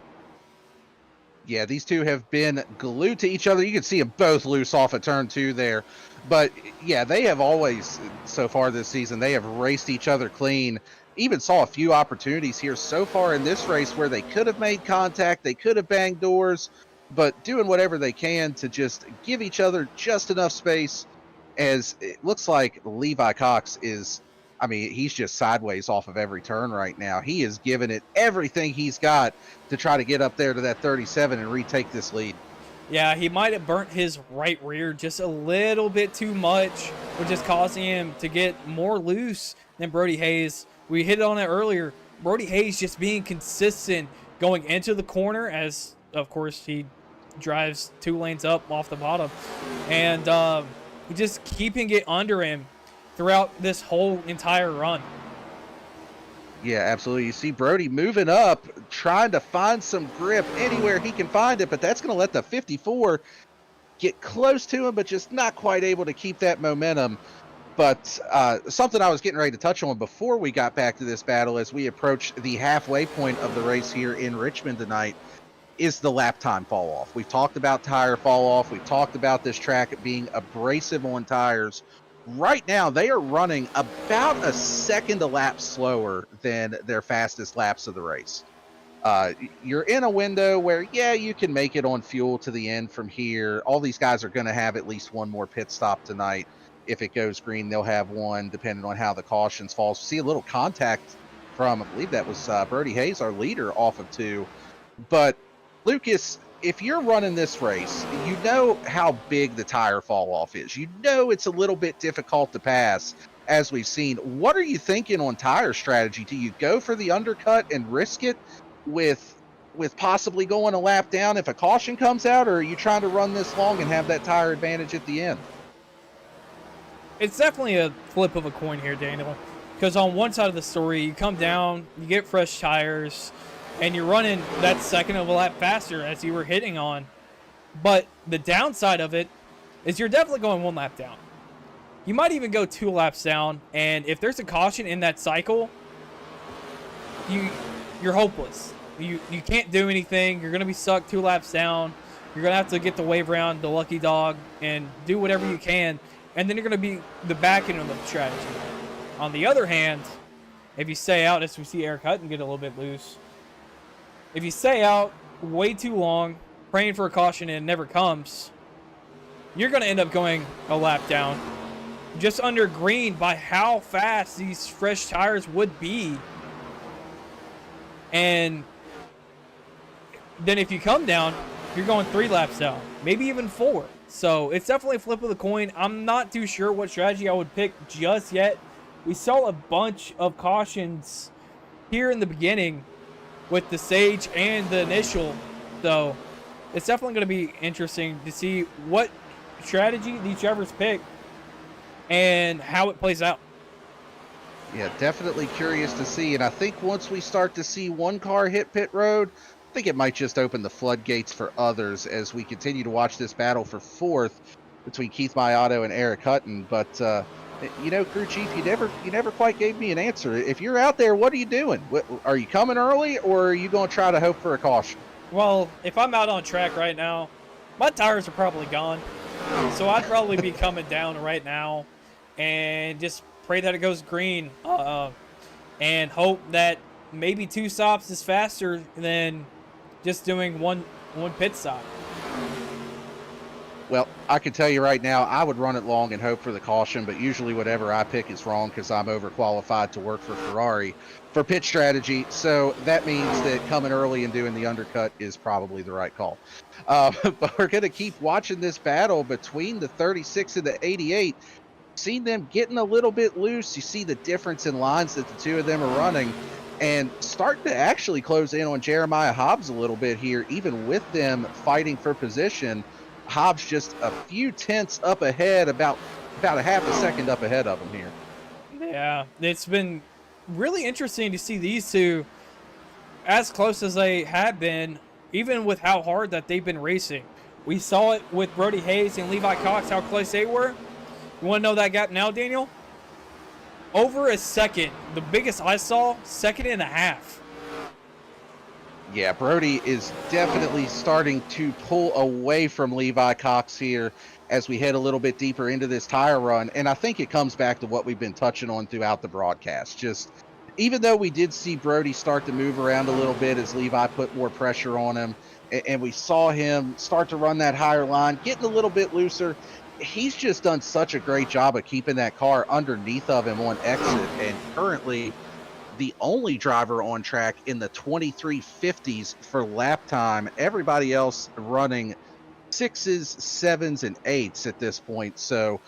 Yeah, these two have been glued to each other. You can see them both loose off of turn 2 there. But yeah, they have always, so far this season, they have raced each other clean. Even saw a few opportunities here so far in this race where they could have made contact, they could have banged doors, but doing whatever they can to just give each other just enough space. As it looks like Levi Cox is, I mean, he's just sideways off of every turn right now. He is giving it everything he's got to try to get up there to that 37 and retake this lead. Yeah, he might have burnt his right rear just a little bit too much, which is causing him to get more loose than Brody Hayes. We hit on it earlier. Brody Hayes just being consistent going into the corner, as of course he drives 2 lanes up off the bottom, and just keeping it under him throughout this whole entire run. Yeah, absolutely. You see Brody moving up, trying to find some grip anywhere he can find it, but that's going to let the 54 get close to him, but just not quite able to keep that momentum. But something I was getting ready to touch on before we got back to this battle as we approach the halfway point of the race here in Richmond tonight is the lap time fall off. We've talked about tire fall off. We've talked about this track being abrasive on tires. Right now, they are running about a second a lap slower than their fastest laps of the race. You're in a window where, yeah, you can make it on fuel to the end from here. All these guys are going to have at least one more pit stop tonight. If it goes green, they'll have one, depending on how the cautions fall. So see a little contact from, I believe that was Brody Hayes, our leader, off of 2. But Lucas, if you're running this race, you know how big the tire fall off is. You know it's a little bit difficult to pass, as we've seen. What are you thinking on tire strategy? Do you go for the undercut and risk it with possibly going a lap down if a caution comes out, or are you trying to run this long and have that tire advantage at the end? It's definitely a flip of a coin here, Daniel, because on one side of the story, you come down, you get fresh tires, and you're running that second of a lap faster as you were hitting on. But the downside of it is you're definitely going 1 lap down. You might even go 2 laps down, and if there's a caution in that cycle, you're hopeless. You can't do anything. You're going to be stuck 2 laps down. You're going to have to get the wave around the lucky dog and do whatever you can, and then you're going to be the back end of the strategy. On the other hand, if you stay out, as we see Eric Hutton get a little bit loose, if you stay out way too long, praying for a caution and it never comes, you're going to end up going a lap down. Just under green by how fast these fresh tires would be. And then if you come down, you're going 3 laps down, maybe even 4. So it's definitely a flip of the coin. I'm not too sure what strategy I would pick just yet. We saw a bunch of cautions here in the beginning with the Sage and the initial, so it's definitely going to be interesting to see what strategy these drivers pick and how it plays out. Yeah, definitely curious to see. And I think once we start to see one car hit pit road, think it might just open the floodgates for others as we continue to watch this battle for fourth between Keith Mayato and Eric Hutton. But crew chief, you never quite gave me an answer. If you're out there, what are you doing? Are you coming early, or are you going to try to hope for a caution? Well, if I'm out on track right now, my tires are probably gone. So I'd probably be coming down right now and just pray that it goes green, and hope that maybe 2 stops is faster than just doing one pit stop. Well, I can tell you right now, I would run it long and hope for the caution, but usually whatever I pick is wrong because I'm overqualified to work for Ferrari for pit strategy. So that means that coming early and doing the undercut is probably the right call. But we're going to keep watching this battle between the 36 and the 88. Seen them getting a little bit loose. You see the difference in lines that the two of them are running, and starting to actually close in on Jeremiah Hobbs a little bit here, even with them fighting for position. Hobbs just a few tenths up ahead, about a half a second up ahead of him here. Yeah, it's been really interesting to see these two as close as they have been, even with how hard that they've been racing. We saw it with Brody Hayes and Levi Cox, how close they were. You want to know that gap now, Daniel? Over a second. The biggest I saw, 1.5 seconds. Yeah, Brody is definitely starting to pull away from Levi Cox here as we head a little bit deeper into this tire run. And I think it comes back to what we've been touching on throughout the broadcast. Just even though we did see Brody start to move around a little bit as Levi put more pressure on him, and we saw him start to run that higher line, getting a little bit looser, he's just done such a great job of keeping that car underneath of him on exit, and currently the only driver on track in the 2350s for lap time. Everybody else running 6s, 7s, and 8s at this point. So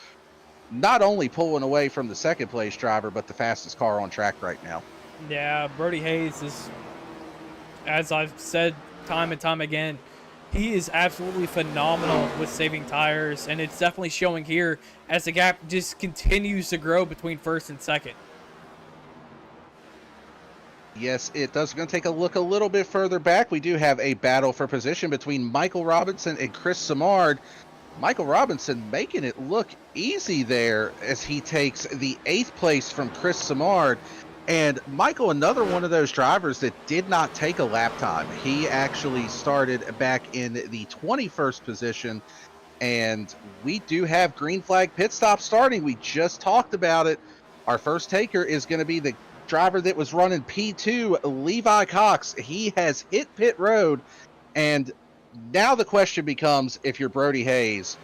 not only pulling away from the second place driver, but the fastest car on track right now. Yeah, Brody Hayes is, as I've said time and time again, he is absolutely phenomenal with saving tires, and it's definitely showing here as the gap just continues to grow between first and second. Yes, it does. Going to take a look a little bit further back. We do have a battle for position between Michael Robinson and Chris Samard. Michael Robinson making it look easy there as he takes the 8th place from Chris Samard. And Michael, another one of those drivers that did not take a lap time. He actually started back in the 21st position, and we do have green flag pit stop starting. We just talked about it. Our first taker is going to be the driver that was running P2, Levi Cox. He has hit pit road, and now the question becomes, if you're Brody Hayes,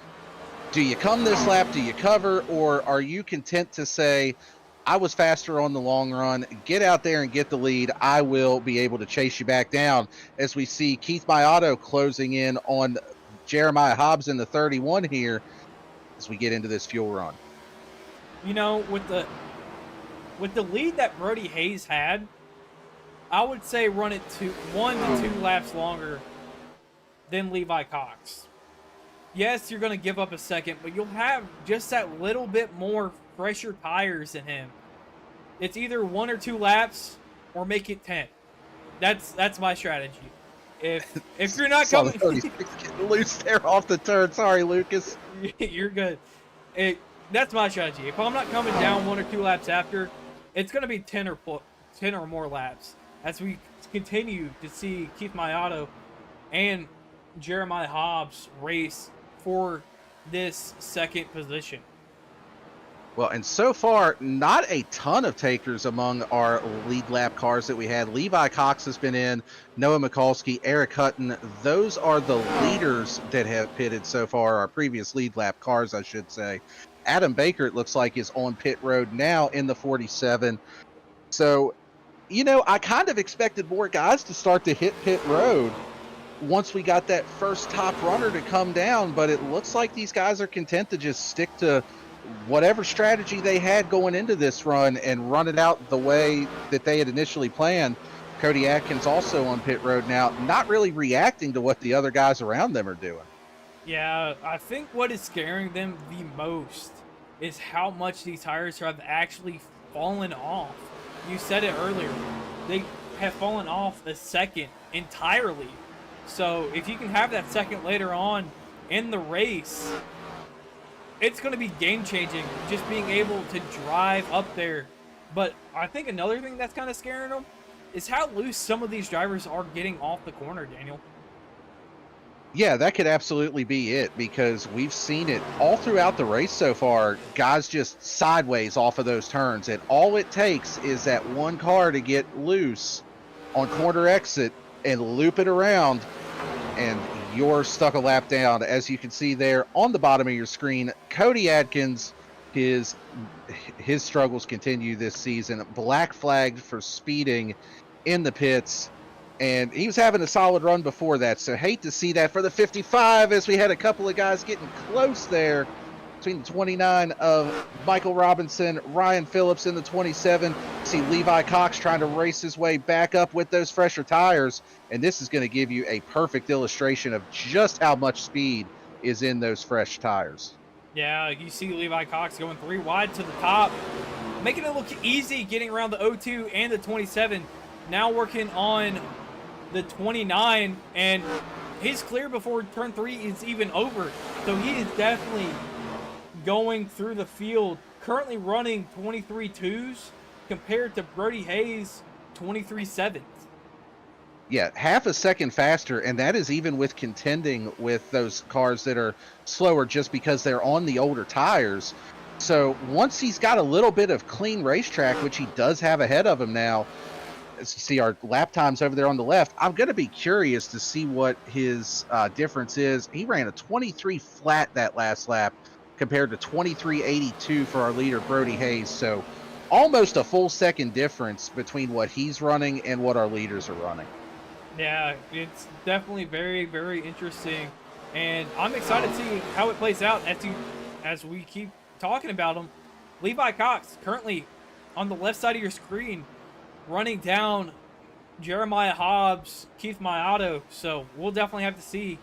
do you come this lap, do you cover, or are you content to say, I was faster on the long run, get out there and get the lead, I will be able to chase you back down, as we see Keith Mayato closing in on Jeremiah Hobbs in the 31 here as we get into this fuel run. You know, with the lead that Brody Hayes had, I would say run it 1 to 2 laps longer than Levi Cox. Yes, you're going to give up a second, but you'll have just that little bit more fresher tires than him. It's either 1 or 2 laps or make it 10. That's my strategy. If you're not coming, getting loose there off the turn. Sorry, Lucas. You're good. That's my strategy. If I'm not coming down 1 or 2 laps after, it's going to be 10 or more laps as we continue to see Keith Mayato and Jeremiah Hobbs race for this second position. Well, and so far, not a ton of takers among our lead lap cars that we had. Levi Cox has been in, Noah Mikulski, Eric Hutton. Those are the leaders that have pitted so far, our previous lead lap cars, I should say. Adam Baker, it looks like, is on pit road now in the 47. So, I kind of expected more guys to start to hit pit road once we got that first top runner to come down, but it looks like these guys are content to just stick to whatever strategy they had going into this run and run it out the way that they had initially planned. Cody Atkins also on pit road now, not really reacting to what the other guys around them are doing. Yeah, I think what is scaring them the most is how much these tires have actually fallen off. You said it earlier. They have fallen off a second entirely. So if you can have that second later on in the race, it's going to be game changing, just being able to drive up there. But I think another thing that's kind of scaring them is how loose some of these drivers are getting off the corner, Daniel. Yeah, that could absolutely be it, because we've seen it all throughout the race so far. Guys just sideways off of those turns, and all it takes is that one car to get loose on corner exit and loop it around, and you're stuck a lap down. As you can see there on the bottom of your screen, Cody Adkins, his struggles continue this season. Black flagged for speeding in the pits, and he was having a solid run before that, so hate to see that for the 55, as we had a couple of guys getting close there between the 29 of Michael Robinson, Ryan Phillips in the 27. See Levi Cox trying to race his way back up with those fresher tires, and this is going to give you a perfect illustration of just how much speed is in those fresh tires. Yeah, you see Levi Cox going 3 wide to the top, making it look easy getting around the 02 and the 27. Now working on the 29, and he's clear before turn 3 is even over. So he is definitely going through the field, currently running 23 2s compared to Brody Hayes 23 7s. Yeah, half a second faster, and that is even with contending with those cars that are slower just because they're on the older tires. So once he's got a little bit of clean racetrack, which he does have ahead of him now, as you see our lap times over there on the left, I'm going to be curious to see what his difference is. He ran a 23 flat that last lap compared to 23.82 for our leader, Brody Hayes. So almost a full second difference between what he's running and what our leaders are running. Yeah, it's definitely very, very interesting, and I'm excited to see how it plays out as we keep talking about him. Levi Cox currently on the left side of your screen, running down Jeremiah Hobbs, Keith Mayato. So we'll definitely have to see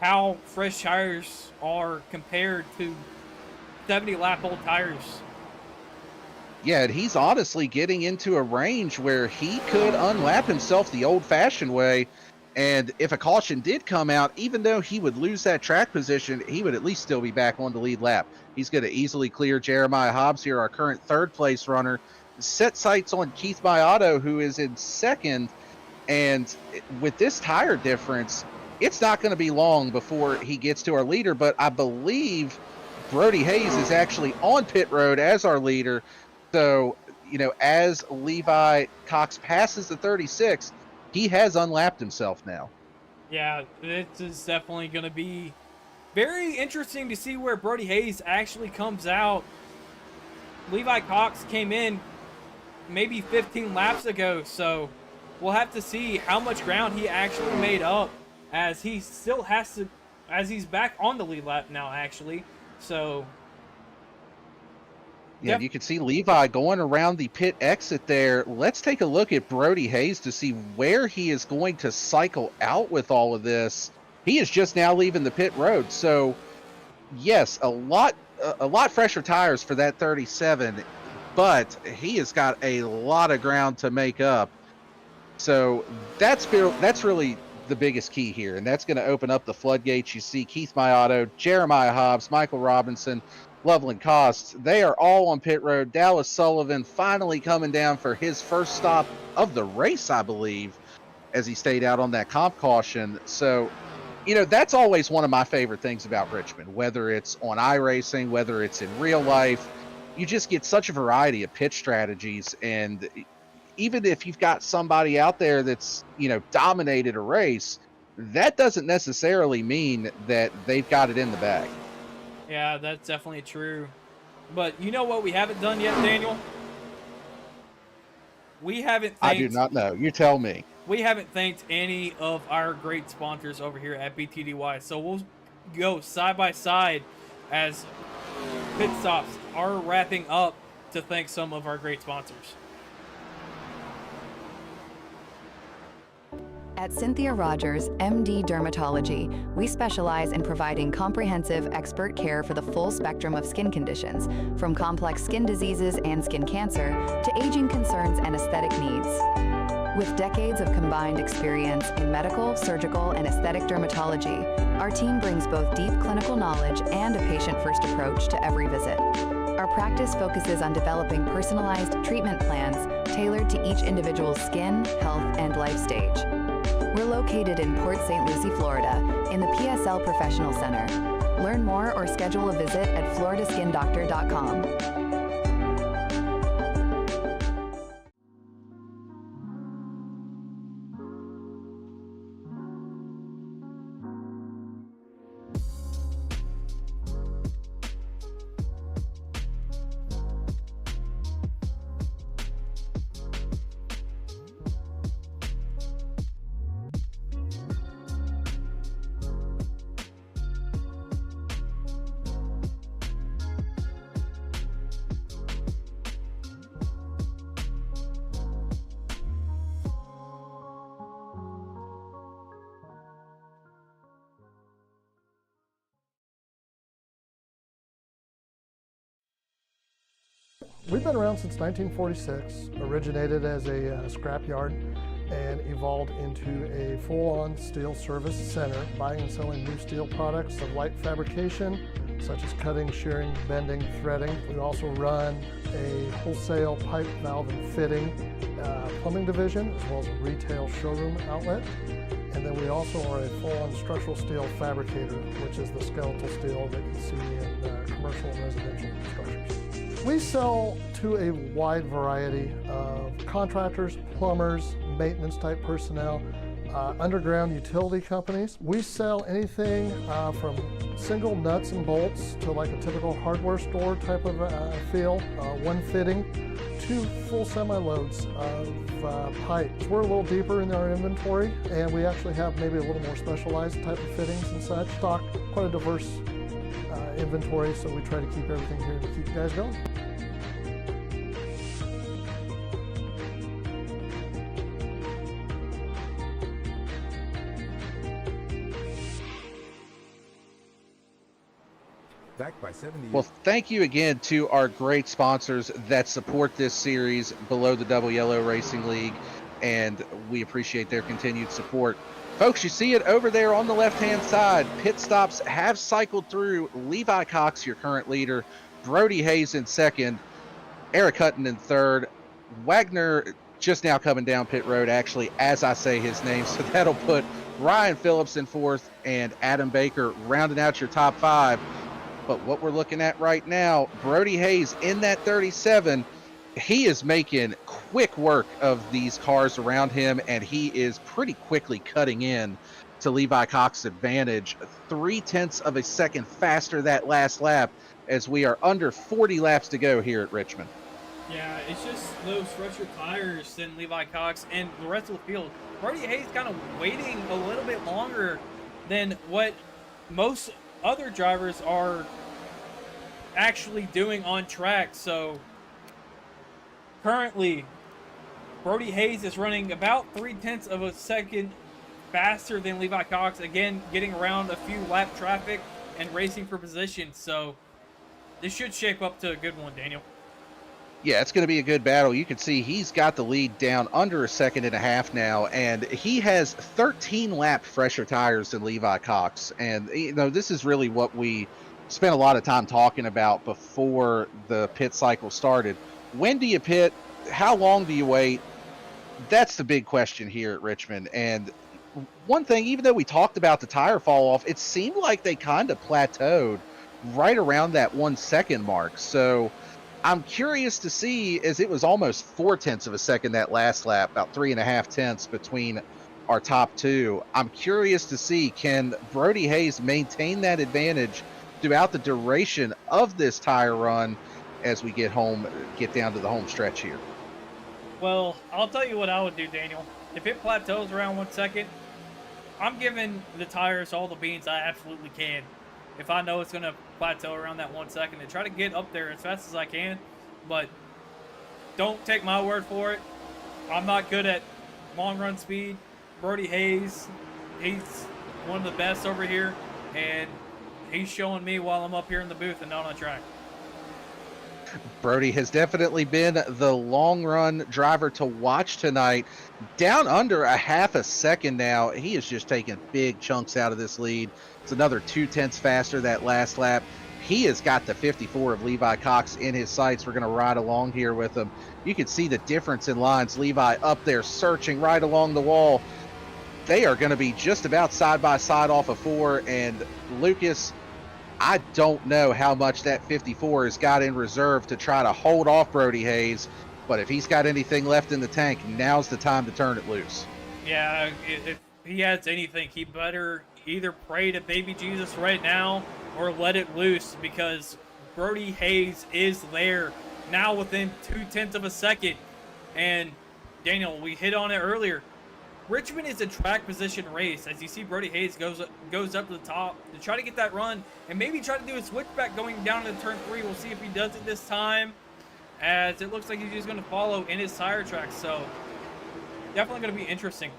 how fresh tires are compared to 70 lap old tires. Yeah, and he's honestly getting into a range where he could unlap himself the old-fashioned way, and if a caution did come out, even though he would lose that track position, he would at least still be back on the lead lap. He's going to easily clear Jeremiah Hobbs here, our current third-place runner, set sights on Keith Mayato, who is in second, and with this tire difference, it's not going to be long before he gets to our leader, but I believe Brody Hayes is actually on pit road as our leader. So, you know, as Levi Cox passes the 36, he has unlapped himself now. Yeah, this is definitely going to be very interesting to see where Brody Hayes actually comes out. Levi Cox came in maybe 15 laps ago, so we'll have to see how much ground he actually made up, as he still has to, as he's back on the lead lap now, actually. So yeah, you can see Levi going around the pit exit there. Let's take a look at Brody Hayes to see where he is going to cycle out with all of this. He is just now leaving the pit road. So, yes, a lot fresher tires for that 37, but he has got a lot of ground to make up. So that's really the biggest key here, and that's going to open up the floodgates. You see Keith Mayato, Jeremiah Hobbs, Michael Robinson, Loveland Costs, they are all on pit road. Dallas Sullivan finally coming down for his first stop of the race, I believe, as he stayed out on that comp caution. So, you know, that's always one of my favorite things about Richmond, whether it's on iRacing, whether it's in real life. You just get such a variety of pitch strategies, and even if you've got somebody out there that's, you know, dominated a race, that doesn't necessarily mean that they've got it in the bag. yeah, that's definitely true. But you know what we haven't done yet, Daniel? We haven't thanked, I do not know. You tell me. We haven't thanked any of our great sponsors over here at BTDY. So we'll go side by side as pit stops are wrapping up to thank some of our great sponsors. At Cynthia Rogers, MD Dermatology, we specialize in providing comprehensive expert care for the full spectrum of skin conditions, from complex skin diseases and skin cancer to aging concerns and aesthetic needs. With decades of combined experience in medical, surgical, and aesthetic dermatology, our team brings both deep clinical knowledge and a patient-first approach to every visit. Our practice focuses on developing personalized treatment plans tailored to each individual's skin, health, and life stage. We're located in Port St. Lucie, Florida, in the PSL Professional Center. Learn more or schedule a visit at floridaskindoctor.com. We've been around since 1946, originated as a scrapyard and evolved into a full-on steel service center, buying and selling new steel products of light fabrication, such as cutting, shearing, bending, threading. We also run a wholesale pipe, valve, and fitting plumbing division, as well as a retail showroom outlet. And then we also are a full-on structural steel fabricator, which is the skeletal steel that you see in commercial and residential structures. We sell to a wide variety of contractors, plumbers, maintenance type personnel, underground utility companies. We sell anything from single nuts and bolts to like a typical hardware store type of feel, one fitting, to full semi-loads of pipes. We're a little deeper in our inventory, and we actually have maybe a little more specialized type of fittings and such. Stock quite a diverse inventory, so we try to keep everything here to keep you guys going. Backed by 70 Well, thank you again to our great sponsors that support this series, Below the Double Yellow Racing League, and we appreciate their continued support. Folks, you see it over there on the left-hand side. Pit stops have cycled through. Levi Cox, your current leader. Brody Hayes in second. Eric Hutton in third. Wagner just now coming down pit road, actually, as I say his name. So that'll put Ryan Phillips in fourth and Adam Baker rounding out your top five. But what we're looking at right now, Brody Hayes in that 37, he is making quick work of these cars around him, and he is pretty quickly cutting in to Levi Cox's advantage. 0.3 of a second faster that last lap, as we are under 40 laps to go here at Richmond. Yeah, it's just those fresher tires than Levi Cox and the rest of the field. Brody Hayes kind of waiting a little bit longer than what most other drivers are actually doing on track. So currently Brody Hayes is running about 0.3 of a second faster than Levi Cox, again getting around a few lap traffic and racing for position. So this should shape up to a good one, Daniel. Yeah, it's going to be a good battle. You can see he's got the lead down under a second and a half now, and he has 13 lap fresher tires than Levi Cox. And, you know, this is really what we spent a lot of time talking about before the pit cycle started. When do you pit? How long do you wait? That's the big question here at Richmond. And one thing, even though we talked about the tire fall off, it seemed like they kind of plateaued right around that 1 second mark. So I'm curious to see, as it was almost 0.4 of a second that last lap, about 3.5 between our top two. I'm curious to see, can Brody Hayes maintain that advantage throughout the duration of this tire run as we get down to the home stretch here? Well, I'll tell you what I would do, Daniel. If it plateaus around 1 second, I'm giving the tires all the beans I absolutely can. If I know it's going to plateau around that 1 second, and try to get up there as fast as I can. But don't take my word for it. I'm not good at long run speed. Brody Hayes, he's one of the best over here, and he's showing me while I'm up here in the booth and not on track. Brody has definitely been the long run driver to watch tonight. Down under a half a second now. He is just taking big chunks out of this lead. It's another 2/10 faster that last lap. He has got the 54 of Levi Cox in his sights. We're going to ride along here with him. You can see the difference in lines. Levi up there searching right along the wall. They are going to be just about side by side off of 4. And Lucas, I don't know how much that 54 has got in reserve to try to hold off Brody Hayes, but if he's got anything left in the tank, now's the time to turn it loose. Yeah, if he has anything, he better either pray to baby Jesus right now or let it loose, because Brody Hayes is there now within 2/10 of a second. And Daniel, we hit on it earlier. Richmond is a track position race. As you see, Brody Hayes goes up to the top to try to get that run and maybe try to do a switchback going down to turn 3. We'll see if he does it this time, as it looks like he's just going to follow in his tire track. So definitely going to be interesting.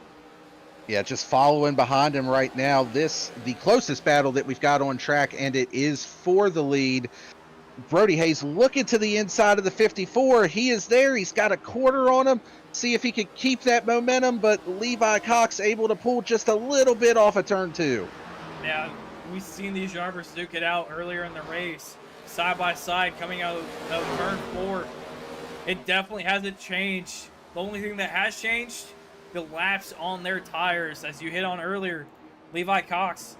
Yeah, just following behind him right now. This the closest battle that we've got on track, and it is for the lead. Brody Hayes looking to the inside of the 54. He is there. He's got a quarter on him. See if he could keep that momentum, but Levi Cox able to pull just a little bit off of turn 2. Yeah, we've seen these drivers duke it out earlier in the race, side by side, coming out of turn 4. It definitely hasn't changed. The only thing that has changed, the laps on their tires. As you hit on earlier, Levi Cox,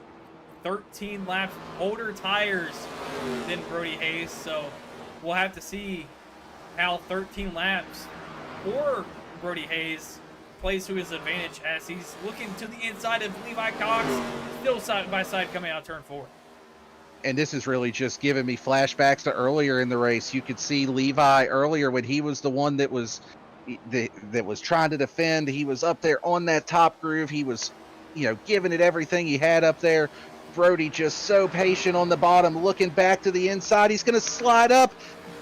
13 laps older tires than Brody Hayes, so we'll have to see how 13 laps for Brody Hayes plays to his advantage, as he's looking to the inside of Levi Cox, still side by side coming out turn 4. And this is really just giving me flashbacks to earlier in the race. You could see Levi earlier when he was the one that was trying to defend. He was up there on that top groove. He was, giving it everything he had up there. Brody just so patient on the bottom, looking back to the inside. He's going to slide up.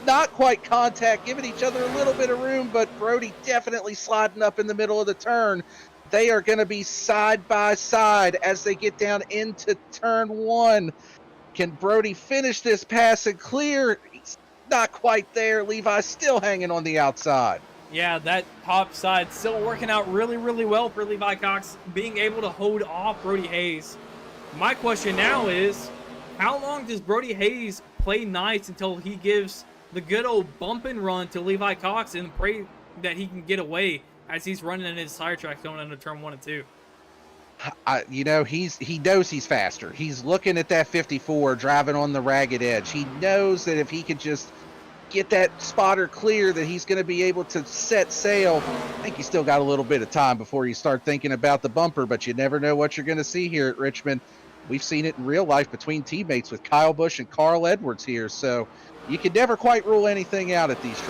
Not quite contact, giving each other a little bit of room, but Brody definitely sliding up in the middle of the turn. They are going to be side by side as they get down into turn 1. Can Brody finish this pass and clear? He's not quite there. Levi still hanging on the outside. Yeah, that top side still working out really, really well for Levi Cox, being able to hold off Brody Hayes. My question now is, how long does Brody Hayes play nice until he gives the good old bump and run to Levi Cox and pray that he can get away as he's running in his tire track going into turn 1 and 2? He knows he's faster. He's looking at that 54 driving on the ragged edge. He knows that if he could just get that spotter clear, that he's going to be able to set sail. I think he's still got a little bit of time before you start thinking about the bumper, but you never know what you're going to see here at Richmond. We've seen it in real life between teammates with Kyle Busch and Carl Edwards here, so you can never quite rule anything out at these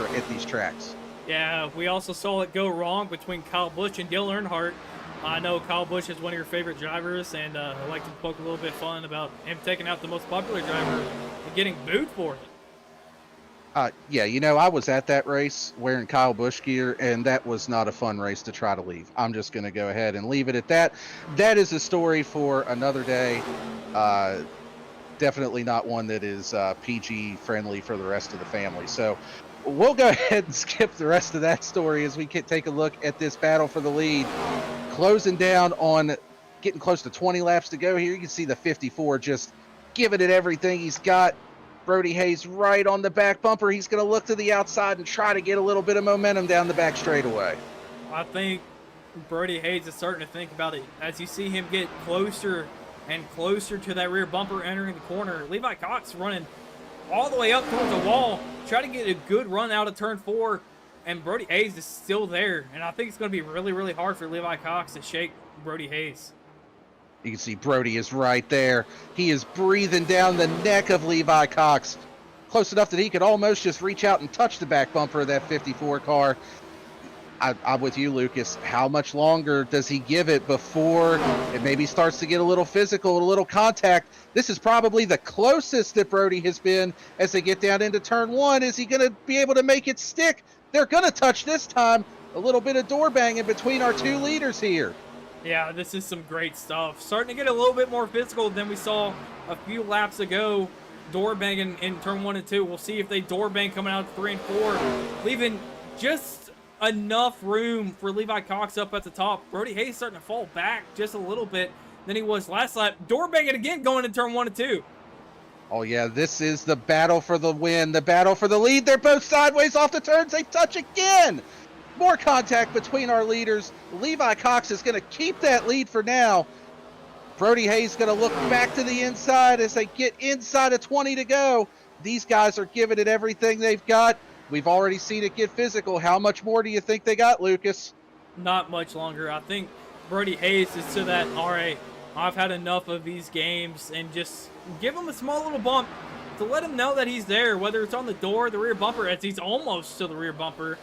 tracks. Yeah, we also saw it go wrong between Kyle Busch and Dale Earnhardt. I know Kyle Busch is one of your favorite drivers, and I like to poke a little bit fun about him taking out the most popular driver and getting booed for it. I was at that race wearing Kyle Busch gear, and that was not a fun race to try to leave. I'm just going to go ahead and leave it at that. That is a story for another day. Definitely not one that is PG friendly for the rest of the family. So we'll go ahead and skip the rest of that story as we can take a look at this battle for the lead. Closing down on getting close to 20 laps to go here. You can see the 54 just giving it everything he's got. Brody Hayes right on the back bumper. He's going to look to the outside and try to get a little bit of momentum down the back straightaway. I think Brody Hayes is starting to think about it. As you see him get closer and closer to that rear bumper entering the corner, Levi Cox running all the way up towards the wall, try to get a good run out of turn 4, and Brody Hayes is still there. And I think it's going to be really, really hard for Levi Cox to shake Brody Hayes. You can see Brody is right there. He is breathing down the neck of Levi Cox, close enough that he could almost just reach out and touch the back bumper of that 54 car. I'm with you, Lucas. How much longer does he give it before it maybe starts to get a little physical, a little contact? This is probably the closest that Brody has been as they get down into turn 1. Is he going to be able to make it stick? They're going to touch this time. A little bit of door banging between our two leaders here. Yeah, this is some great stuff. Starting to get a little bit more physical than we saw a few laps ago. door banging in turn 1 and 2. We'll see if they door bang coming out 3 and 4, leaving just enough room for Levi Cox up at the top. Brody Hayes starting to fall back just a little bit than he was last lap. Door banging again going in turn 1 and 2. Oh yeah, this is the battle for the win, the battle for the lead. They're both sideways off the turns. They touch again. More contact between our leaders. Levi Cox is going to keep that lead for now. Brody Hayes going to look back to the inside as they get inside of 20 to go. These guys are giving it everything they've got. We've already seen it get physical. How much more do you think they got, Lucas? Not much longer. I think Brody Hayes is to that, all right, I've had enough of these games, and just give him a small little bump to let him know that he's there, whether it's on the door, the rear bumper, as he's almost to the rear bumper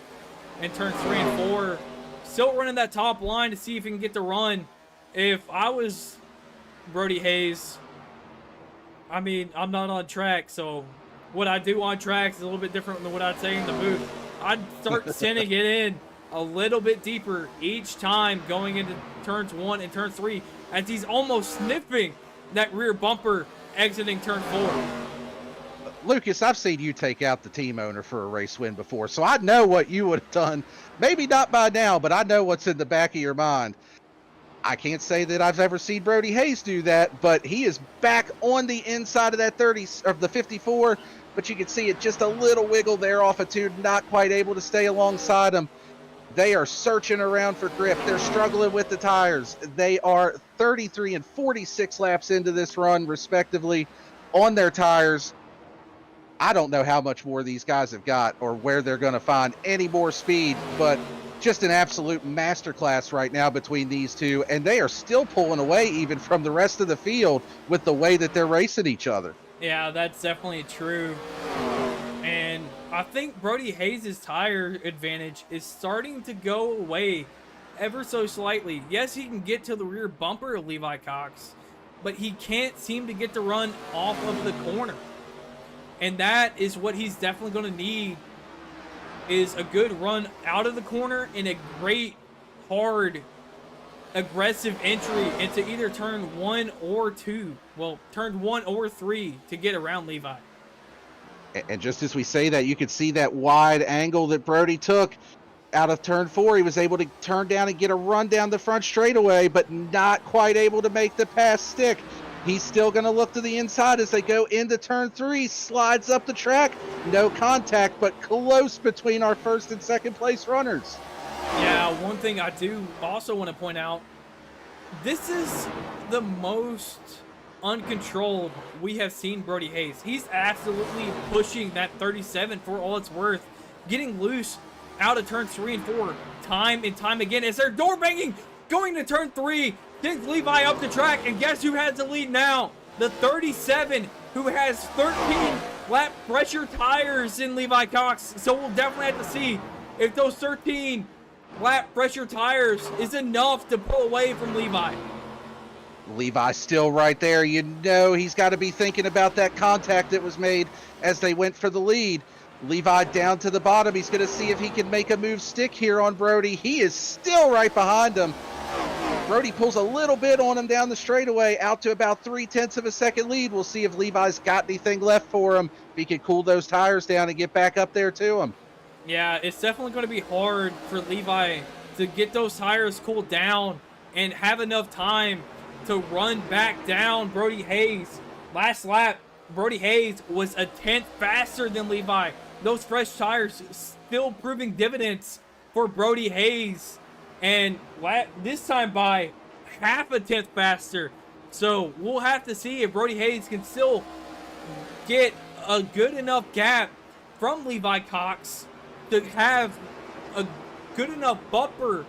in turns 3 and 4. Still running that top line to see if he can get the run. If I was Brody Hayes, I mean, I'm not on track, so what I do on track is a little bit different than what I'd say in the booth. I'd start sending it in a little bit deeper each time going into turns 1 and turn 3, as he's almost sniffing that rear bumper exiting turn 4. Lucas, I've seen you take out the team owner for a race win before, so I know what you would have done. Maybe not by now, but I know what's in the back of your mind. I can't say that I've ever seen Brody Hayes do that, but he is back on the inside of that 30 of the 54, but you can see it just a little wiggle there off of 2, not quite able to stay alongside him. They are searching around for grip. They're struggling with the tires. They are 33 and 46 laps into this run, respectively, on their tires. I don't know how much more these guys have got or where they're going to find any more speed, but just an absolute masterclass right now between these two, and they are still pulling away even from the rest of the field with the way that they're racing each other. Yeah, that's definitely true. And I think Brody Hayes' tire advantage is starting to go away ever so slightly. Yes, he can get to the rear bumper of Levi Cox, but he can't seem to get the run off of the corner. And that is what he's definitely going to need, is a good run out of the corner and a great, hard, aggressive entry into either turn 1 or 2. Well, turn 1 or 3 to get around Levi. And just as we say that, you can see that wide angle that Brody took out of turn 4. He was able to turn down and get a run down the front straightaway, but not quite able to make the pass stick. He's still going to look to the inside as they go into turn 3, slides up the track. No contact, but close between our first and second place runners. Yeah, one thing I do also want to point out, this is the most uncontrolled we have seen Brody Hayes. He's absolutely pushing that 37 for all it's worth, getting loose out of turns 3 and 4 time and time again as they're door banging, going to turn 3, sends Levi up the track, and guess who has the lead now? The 37, who has 13 lap pressure tires in Levi Cox. So we'll definitely have to see if those 13 lap pressure tires is enough to pull away from Levi. Levi's still right there. You know he's got to be thinking about that contact that was made as they went for the lead. Levi down to the bottom. He's going to see if he can make a move stick here on Brody. He is still right behind him. Brody pulls a little bit on him down the straightaway, out to about 0.3 of a second lead. We'll see if Levi's got anything left for him, if he can cool those tires down and get back up there to him. Yeah, it's definitely going to be hard for Levi to get those tires cooled down and have enough time to run back down Brody Hayes. Last lap, Brody Hayes was a 10th faster than Levi. Those fresh tires still proving dividends for Brody Hayes. And this time by half a 10th faster. So we'll have to see if Brody Hayes can still get a good enough gap from Levi Cox to have a good enough bumper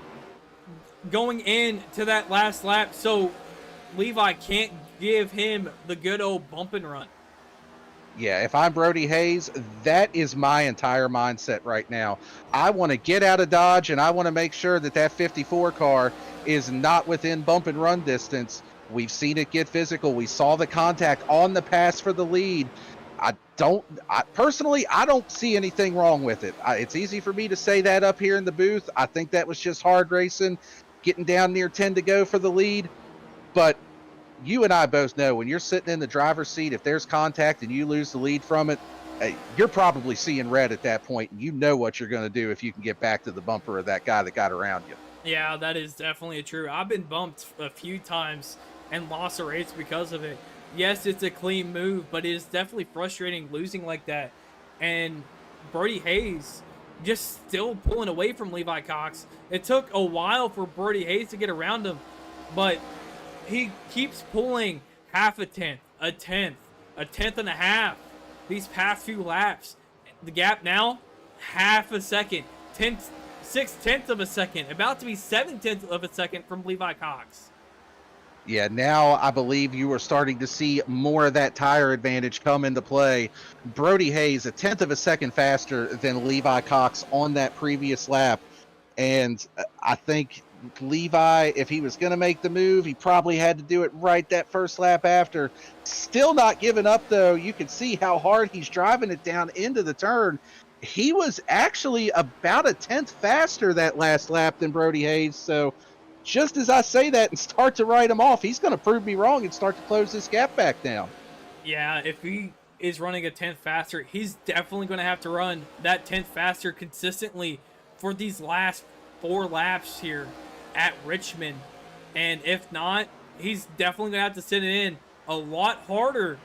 going into that last lap, so Levi can't give him the good old bump and run. Yeah, if I'm Brody Hayes, that is my entire mindset right now. I want to get out of Dodge, and I want to make sure that that 54 car is not within bump and run distance. We've seen it get physical. We saw the contact on the pass for the lead. Personally, I don't see anything wrong with it. It's easy for me to say that up here in the booth. I think that was just hard racing, getting down near 10 to go for the lead. But you and I both know when you're sitting in the driver's seat, if there's contact and you lose the lead from it, you're probably seeing red at that point, and you know what you're going to do if you can get back to the bumper of that guy that got around you. Yeah, that is definitely true. I've been bumped a few times and lost a race because of it. Yes, it's a clean move, but it is definitely frustrating losing like that. And Brody Hayes just still pulling away from Levi Cox. It took a while for Brody Hayes to get around him, but he keeps pulling half a tenth, a tenth, a tenth and a half these past few laps. The gap now, half a second, 6/10 of a second, about to be 7/10 of a second from Levi Cox. Yeah, now I believe you are starting to see more of that tire advantage come into play. Brody Hayes, a tenth of a second faster than Levi Cox on that previous lap. And I think Levi, if he was going to make the move, he probably had to do it right that first lap after. Still not giving up, though. You can see how hard he's driving it down into the turn. He was actually about a tenth faster that last lap than Brody Hayes. So just as I say that and start to write him off, he's going to prove me wrong and start to close this gap back down. Yeah, if he is running a tenth faster, he's definitely going to have to run that tenth faster consistently for these last 4 laps here at Richmond. And if not, he's definitely going to have to sit it in a lot harder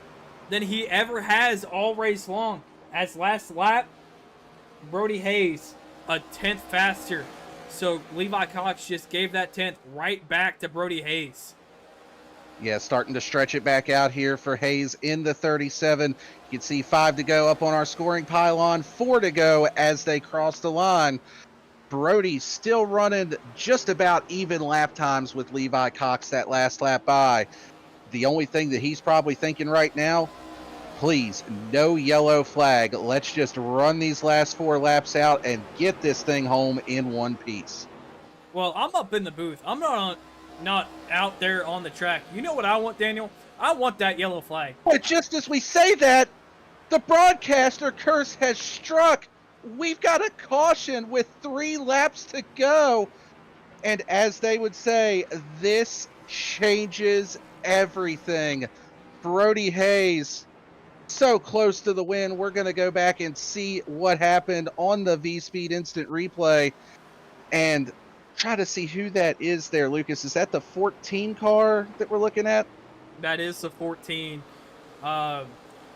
than he ever has all race long. As last lap, Brody Hayes, a tenth faster. So Levi Cox just gave that tenth right back to Brody Hayes. Yeah, starting to stretch it back out here for Hayes in the 37. You can see 5 to go up on our scoring pylon, 4 to go as they cross the line. Brody still running just about even lap times with Levi Cox that last lap by. The only thing that he's probably thinking right now, please, no yellow flag. Let's just run these last 4 laps out and get this thing home in one piece. Well, I'm up in the booth. I'm not out there on the track. You know what I want, Daniel? I want that yellow flag. But just as we say that, the broadcaster curse has struck. We've got a caution with 3 laps to go. And as they would say, this changes everything. Brody Hayes, so close to the win. We're going to go back and see what happened on the VSPEED instant replay and try to see who that is there, Lucas. Is that the 14 car that we're looking at? That is the 14.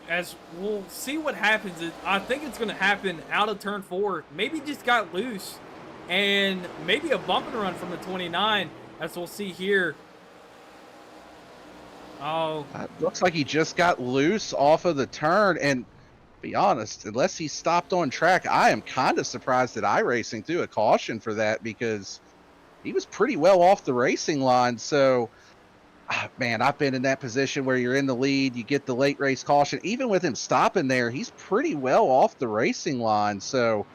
As we'll see what happens. I think it's going to happen out of turn 4. Maybe just got loose. And maybe a bump and run from the 29, as we'll see here. Oh, Looks like he just got loose off of the turn. And be honest, unless he stopped on track, I am kind of surprised that iRacing threw a caution for that, because he was pretty well off the racing line. So, man, I've been in that position where you're in the lead, you get the late race caution. Even with him stopping there, he's pretty well off the racing line. So,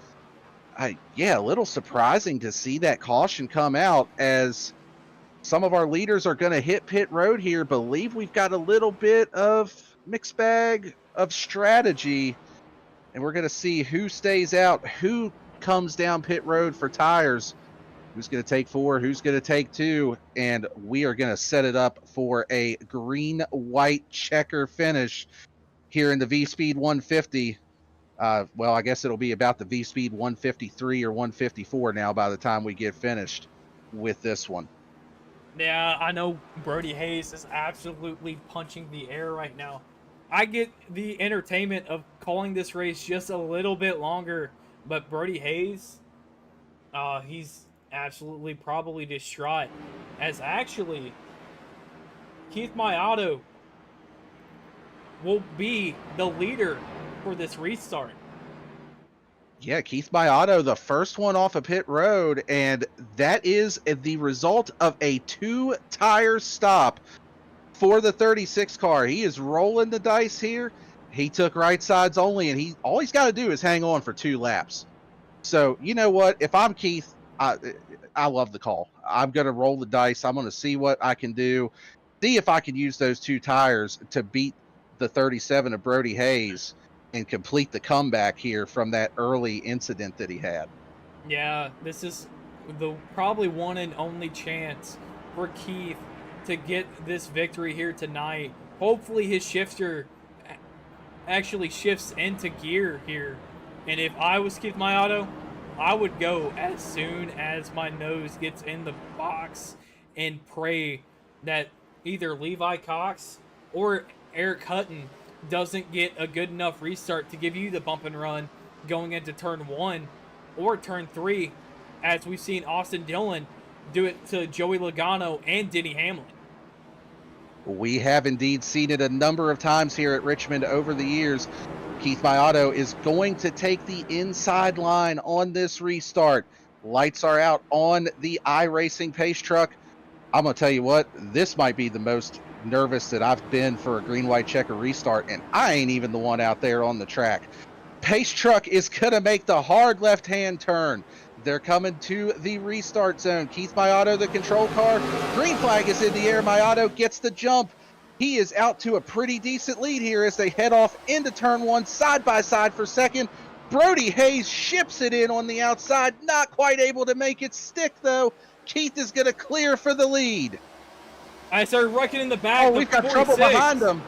yeah, a little surprising to see that caution come out, as some of our leaders are going to hit pit road here. Believe we've got a little bit of mixed bag of strategy, and we're going to see who stays out, who comes down pit road for tires, who's going to take 4, who's going to take 2, and we are going to set it up for a green-white checker finish here in the VSPEED 150. Well, I guess it'll be about the VSPEED 153 or 154 now by the time we get finished with this one. yeah, I know Brody Hayes is absolutely punching the air right now. I get the entertainment of calling this race just a little bit longer, but Brody Hayes, he's absolutely probably distraught, as actually Keith Mayotto will be the leader for this restart. Yeah, Keith Mayotto, the first one off of pit road, and that is the result of a 2-tire stop for the 36 car. He is rolling the dice here. He took right sides only, and all he's got to do is hang on for 2 laps. So, you know what? If I'm Keith, I love the call. I'm going to roll the dice. I'm going to see what I can do, see if I can use those 2 tires to beat the 37 of Brody Hayes and complete the comeback here from that early incident that he had. Yeah, this is the probably one and only chance for Keith to get this victory here tonight. Hopefully his shifter actually shifts into gear here. And if I was Keith Mayato, I would go as soon as my nose gets in the box and pray that either Levi Cox or Eric Hutton doesn't get a good enough restart to give you the bump and run going into turn 1 or turn 3, as we've seen Austin Dillon do it to Joey Logano and Denny Hamlin. We have indeed seen it a number of times here at Richmond over the years. Keith Mayato is going to take the inside line on this restart. Lights are out on the iRacing pace truck. I'm going to tell you what, this might be the most nervous that I've been for a green-white checker restart, and I ain't even the one out there on the track. Pace truck is going to make the hard left-hand turn. They're coming to the restart zone. Keith Mayato, the control car. Green flag is in the air. Mayato gets the jump. He is out to a pretty decent lead here as they head off into turn 1, side by side for second. Brody Hayes ships it in on the outside, not quite able to make it stick though. Keith is going to clear for the lead. I started wrecking in the back. Oh, we've got trouble behind them.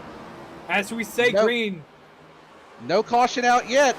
As we say, green. No caution out yet.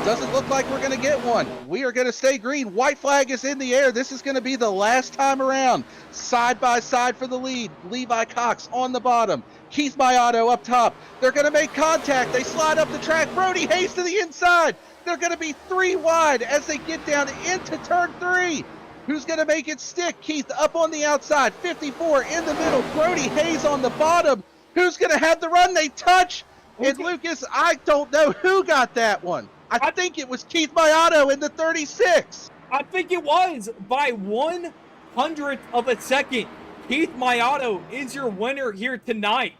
Doesn't look like we're going to get one. We are going to stay green. White flag is in the air. This is going to be the last time around. Side by side for the lead. Levi Cox on the bottom. Keith Mayato up top. They're going to make contact. They slide up the track. Brody Hayes to the inside. They're going to be 3 wide as they get down into turn 3. Who's going to make it stick? Keith up on the outside. 54 in the middle. Brody Hayes on the bottom. Who's going to have the run? They touch. And Lucas, I don't know who got that one. I think it was Keith Mayato in the 36. I think it was by 1/100th of a second. Keith Mayato is your winner here tonight.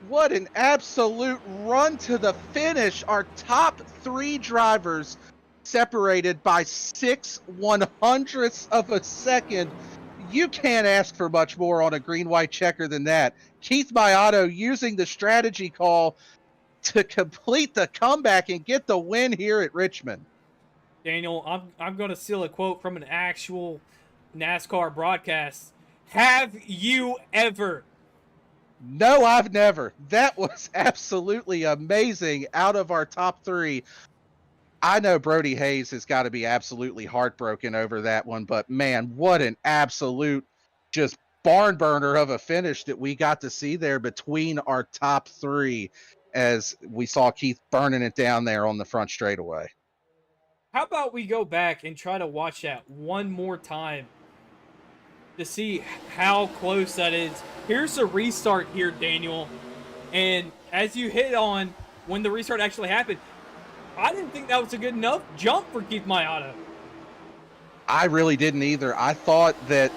What an absolute run to the finish. Our top 3 drivers separated by 6/100ths of a second. You can't ask for much more on a green-white checker than that. Keith Mayato using the strategy call to complete the comeback and get the win here at Richmond. Daniel, I'm going to steal a quote from an actual NASCAR broadcast. Have you ever? No, I've never. That was absolutely amazing out of our top 3. I know Brody Hayes has got to be absolutely heartbroken over that one, but man, what an absolute just barn burner of a finish that we got to see there between our top 3 as we saw Keith burning it down there on the front straightaway. How about we go back and try to watch that one more time to see how close that is. Here's the restart here, Daniel. And as you hit on when the restart actually happened, I didn't think that was a good enough jump for Keith Mayato. I really didn't either. I thought that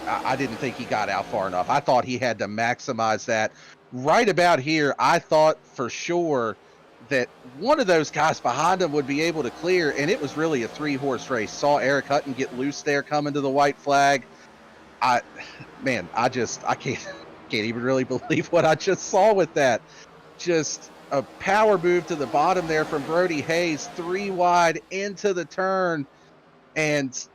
I didn't think he got out far enough. I thought he had to maximize that. Right about here, I thought for sure that one of those guys behind him would be able to clear, and it was really a 3-horse race. Saw Eric Hutton get loose there coming to the white flag. I can't even really believe what I just saw with that. Just a power move to the bottom there from Brody Hayes, 3 wide into the turn. And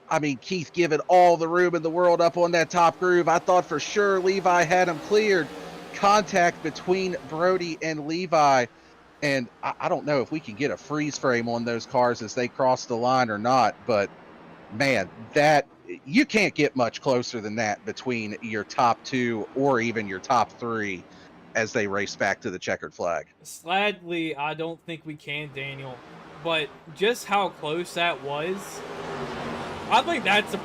I mean, Keith giving all the room in the world up on that top groove. I thought for sure Levi had him cleared. Contact between Brody and Levi. And I don't know if we can get a freeze frame on those cars as they cross the line or not, but man, that you can't get much closer than that between your top 2 or even your top 3 as they race back to the checkered flag. Sadly, I don't think we can, Daniel. But just how close that was, I think that's the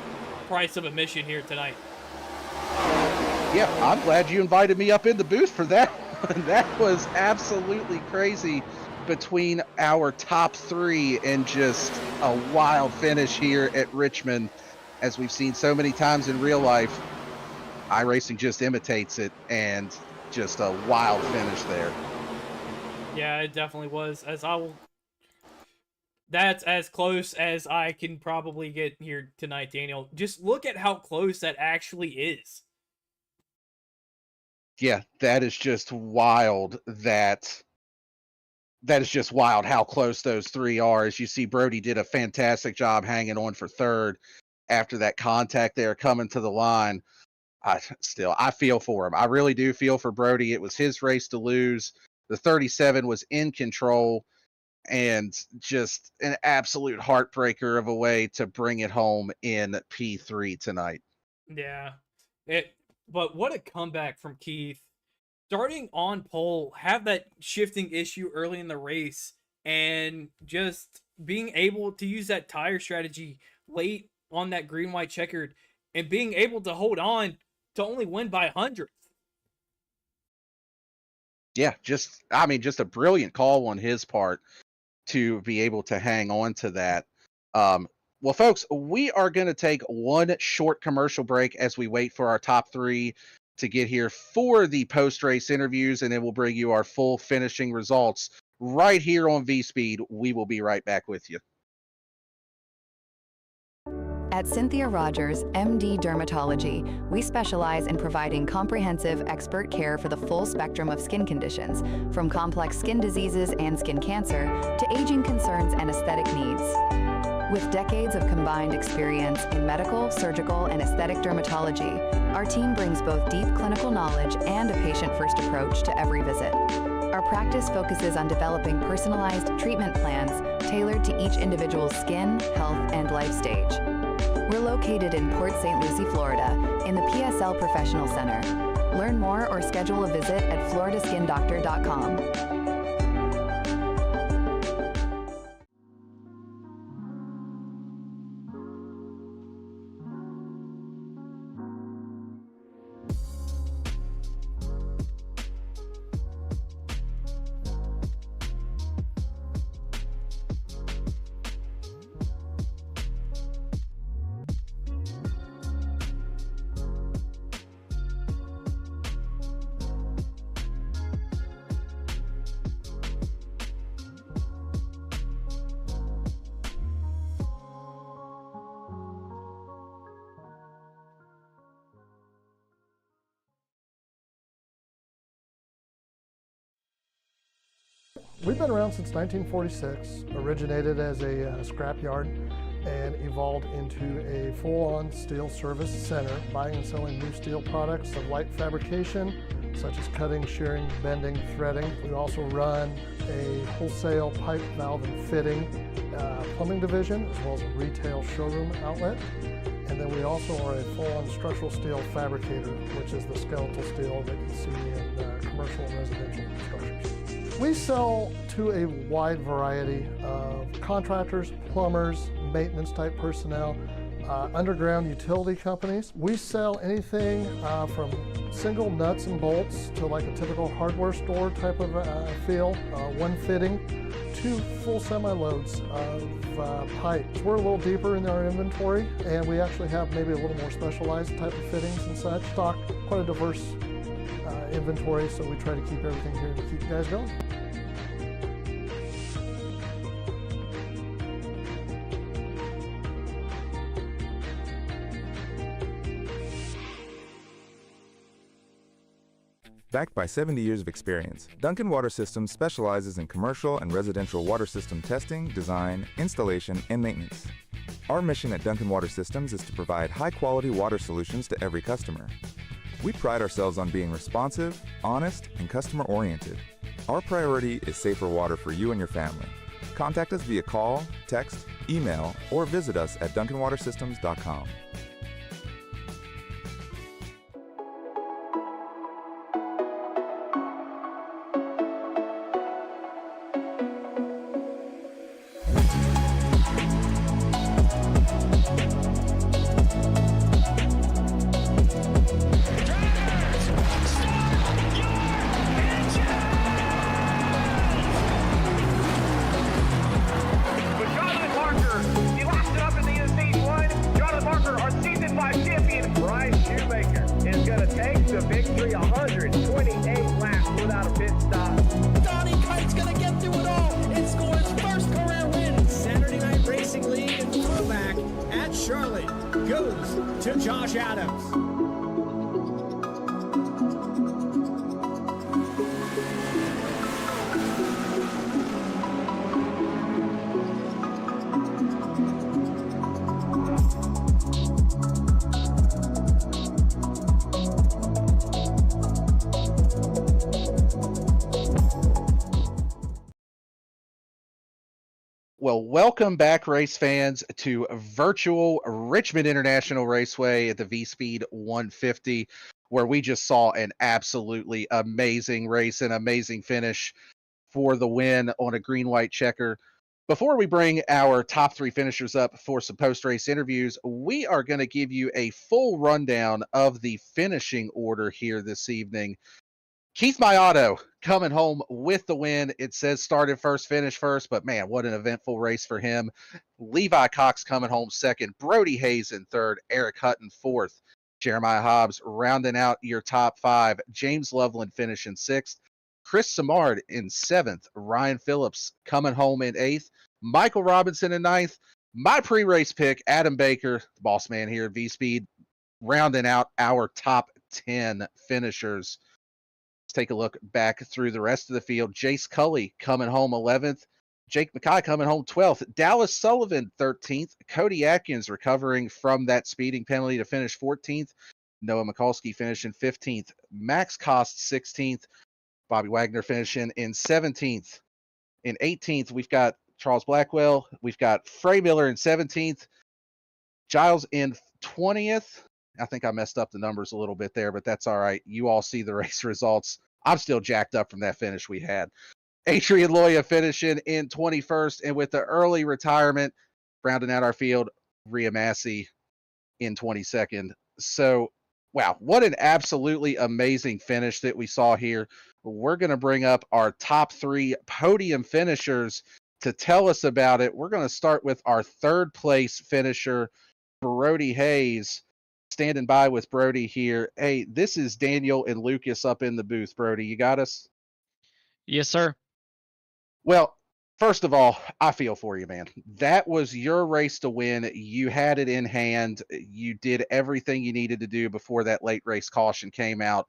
price of admission here tonight. Yeah, I'm glad you invited me up in the booth for that one. That was absolutely crazy between our top 3 and just a wild finish here at Richmond. As we've seen so many times in real life, iRacing just imitates it, and just a wild finish there. Yeah, it definitely was. That's as close as I can probably get here tonight, Daniel. Just look at how close that actually is. Yeah, that is just wild. That is just wild how close those 3 are. As you see, Brody did a fantastic job hanging on for 3rd after that contact there coming to the line. I feel for him. I really do feel for Brody. It was his race to lose. The 37 was in control, and just an absolute heartbreaker of a way to bring it home in P3 tonight. Yeah. But what a comeback from Keith. Starting on pole, have that shifting issue early in the race, and just being able to use that tire strategy late on that green white checkered, and being able to hold on to only win by 100th. Yeah, just a brilliant call on his part to be able to hang on to that. Well, folks, we are going to take one short commercial break as we wait for our top three to get here for the post-race interviews, and then we'll bring you our full finishing results right here on VSPEED. We will be right back with you. At Cynthia Rogers, MD Dermatology, we specialize in providing comprehensive expert care for the full spectrum of skin conditions, from complex skin diseases and skin cancer to aging concerns and aesthetic needs. With decades of combined experience in medical, surgical, and aesthetic dermatology, our team brings both deep clinical knowledge and a patient-first approach to every visit. Our practice focuses on developing personalized treatment plans tailored to each individual's skin, health, and life stage. We're located in Port St. Lucie, Florida, in the PSL Professional Center. Learn more or schedule a visit at floridaskindoctor.com. We've been around since 1946, originated as a scrap yard and evolved into a full-on steel service center, buying and selling new steel products of light fabrication, such as cutting, shearing, bending, threading. We also run a wholesale pipe, valve, and fitting plumbing division, as well as a retail showroom outlet. And then we also are a full-on structural steel fabricator, which is the skeletal steel that you see in commercial and residential structures. We sell to a wide variety of contractors, plumbers, maintenance type personnel, underground utility companies. We sell anything from single nuts and bolts to like a typical hardware store type of feel, one fitting, to full semi-loads of pipes. We're a little deeper in our inventory, and we actually have maybe a little more specialized type of fittings and such. Stock quite a diverse inventory, so we try to keep everything here to keep you guys going. Backed by 70 years of experience, Duncan Water Systems specializes in commercial and residential water system testing, design, installation, and maintenance. Our mission at Duncan Water Systems is to provide high-quality water solutions to every customer. We pride ourselves on being responsive, honest, and customer-oriented. Our priority is safer water for you and your family. Contact us via call, text, email, or visit us at duncanwatersystems.com. Well, welcome back, race fans, to virtual Richmond International Raceway at the VSPEED 150, where we just saw an absolutely amazing race and amazing finish for the win on a green-white checker. Before we bring our top three finishers up for some post-race interviews, we are going to give you a full rundown of the finishing order here this evening. Keith Mayato coming home with the win. It says started first, finished first, but man, what an eventful race for him. Levi Cox coming home second, Brody Hayes in third, Eric Hutton fourth, Jeremiah Hobbs rounding out your top five, James Loveland finishing sixth, Chris Samard in seventh, Ryan Phillips coming home in eighth, Michael Robinson in ninth, my pre-race pick, Adam Baker, the boss man here at V-Speed, rounding out our top 10 finishers. Let's take a look back through the rest of the field. Jace Cully coming home 11th. Jake Mackay coming home 12th. Dallas Sullivan 13th. Cody Atkins recovering from that speeding penalty to finish 14th. Noah Mikulski finishing 15th. Max Cost 16th. Bobby Wagner finishing in 17th. In 18th, we've got Charles Blackwell. We've got Frey Miller in 17th. Giles in 20th. I think I messed up the numbers a little bit there, but that's all right. You all see the race results. I'm still jacked up from that finish we had. Adrian Loya finishing in 21st, and with the early retirement, rounding out our field, Rhea Massey in 22nd. So, wow, what an absolutely amazing finish that we saw here. We're going to bring up our top three podium finishers to tell us about it. We're going to start with our third place finisher, Brody Hayes. Standing by with Brody here. Hey, this is Daniel and Lucas up in the booth. Brody, you got us? Yes, sir. Well, first of all, I feel for you, man. That was your race to win. You had it in hand. You did everything you needed to do before that late race caution came out.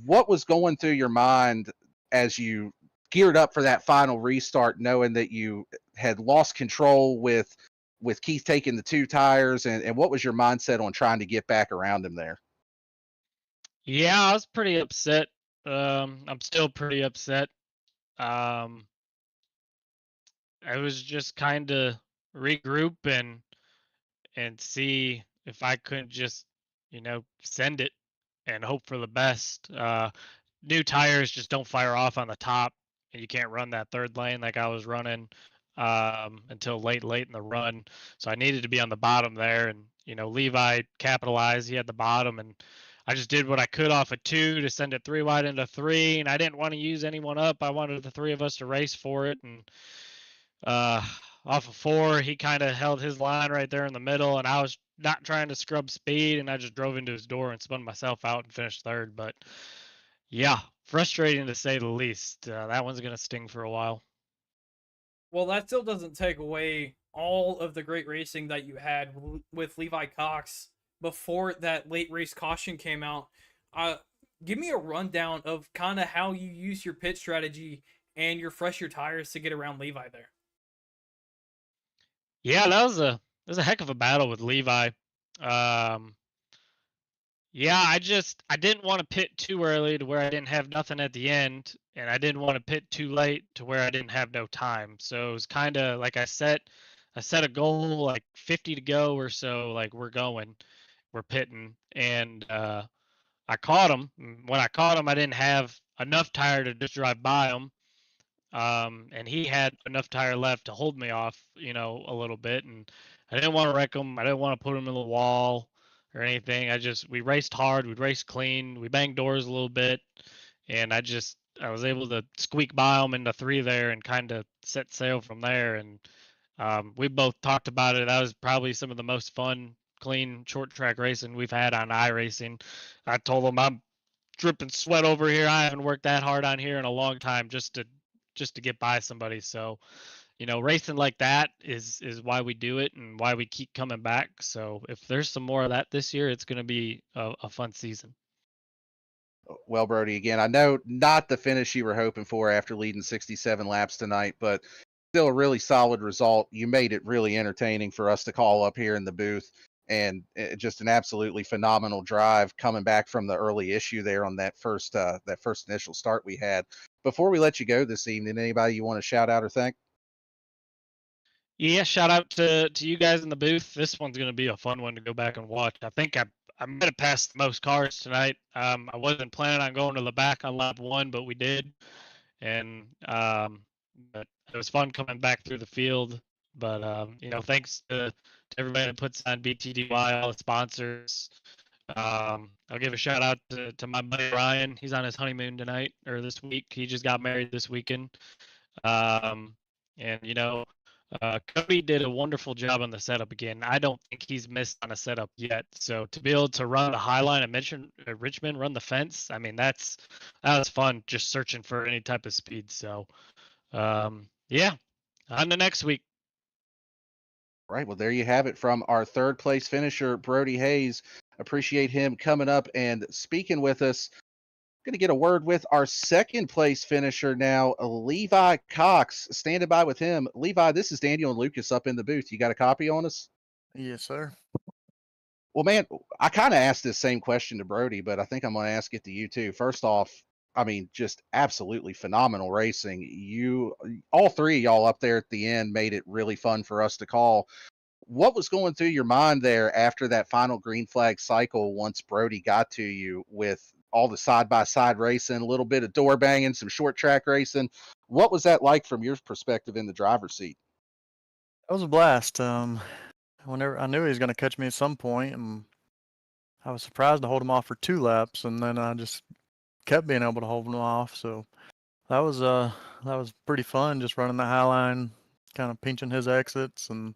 What was going through your mind as you geared up for that final restart, knowing that you had lost control with Keith taking the two tires, and what was your mindset on trying to get back around him there? Yeah, I was pretty upset. I'm still pretty upset. I was just kind of regroup and see if I couldn't just, send it and hope for the best. New tires just don't fire off on the top, and you can't run that third lane like I was running until late in the run. So I needed to be on the bottom there, and Levi capitalized. He had the bottom, and I just did what I could off of 2 to send it 3 wide into 3, and I didn't want to use anyone up. I wanted the 3 of us to race for it, and off of 4, he kind of held his line right there in the middle, and I was not trying to scrub speed, and I just drove into his door and spun myself out and finished third. But yeah, frustrating to say the least. That one's going to sting for a while. Well, that still doesn't take away all of the great racing that you had with Levi Cox before that late race caution came out. Give me a rundown of kind of how you use your pit strategy and your fresher tires to get around Levi there. Yeah, that was a heck of a battle with Levi. Yeah, I didn't want to pit too early to where I didn't have nothing at the end, and I didn't want to pit too late to where I didn't have no time. So it was kind of like I set a goal like 50 to go or so, like we're pitting, and I caught him. When I caught him, I didn't have enough tire to just drive by him. And he had enough tire left to hold me off, a little bit, and I didn't want to wreck him. I didn't want to put him in the wall or anything. We raced hard, we raced clean, we banged doors a little bit, and I was able to squeak by him into 3 there and kind of set sail from there. And we both talked about it. That was probably some of the most fun, clean short track racing we've had on iRacing. I told him I'm dripping sweat over here. I haven't worked that hard on here in a long time just to get by somebody. So, racing like that is why we do it and why we keep coming back. So if there's some more of that this year, it's going to be a fun season. Well, Brody, again, I know not the finish you were hoping for after leading 67 laps tonight, but still a really solid result. You made it really entertaining for us to call up here in the booth, and just an absolutely phenomenal drive coming back from the early issue there on that first initial start we had. Before we let you go this evening, anybody you want to shout out or thank? Yeah, shout out to you guys in the booth. This one's gonna be a fun one to go back and watch. I think I might have passed the most cars tonight. I wasn't planning on going to the back on lap one, but we did, and but it was fun coming back through the field. But thanks to everybody that puts on BTDY, all the sponsors. I'll give a shout out to my buddy Ryan. He's on his honeymoon tonight or this week. He just got married this weekend. And Cody did a wonderful job on the setup again. I don't think he's missed on a setup yet. So to be able to run the high line at Richmond, run the fence, I mean that was fun. Just searching for any type of speed. So yeah, on to next week. Right. Well, there you have it from our third place finisher, Brody Hayes. Appreciate him coming up and speaking with us. Going to get a word with our second place finisher now, Levi Cox. Standing by with him. Levi, this is Daniel and Lucas up in the booth. You got a copy on us? Yes, sir. Well, man, I kind of asked this same question to Brody, but I think I'm going to ask it to you too. First off, I mean, just absolutely phenomenal racing. All three of y'all up there at the end made it really fun for us to call. What was going through your mind there after that final green flag cycle once Brody got to you with all the side-by-side racing, a little bit of door banging, some short track racing? What was that like from your perspective in the driver's seat? That was a blast. Whenever I knew he was going to catch me at some point, and I was surprised to hold him off for 2 laps, and then I just kept being able to hold him off. So that was pretty fun, just running the high line, kind of pinching his exits, and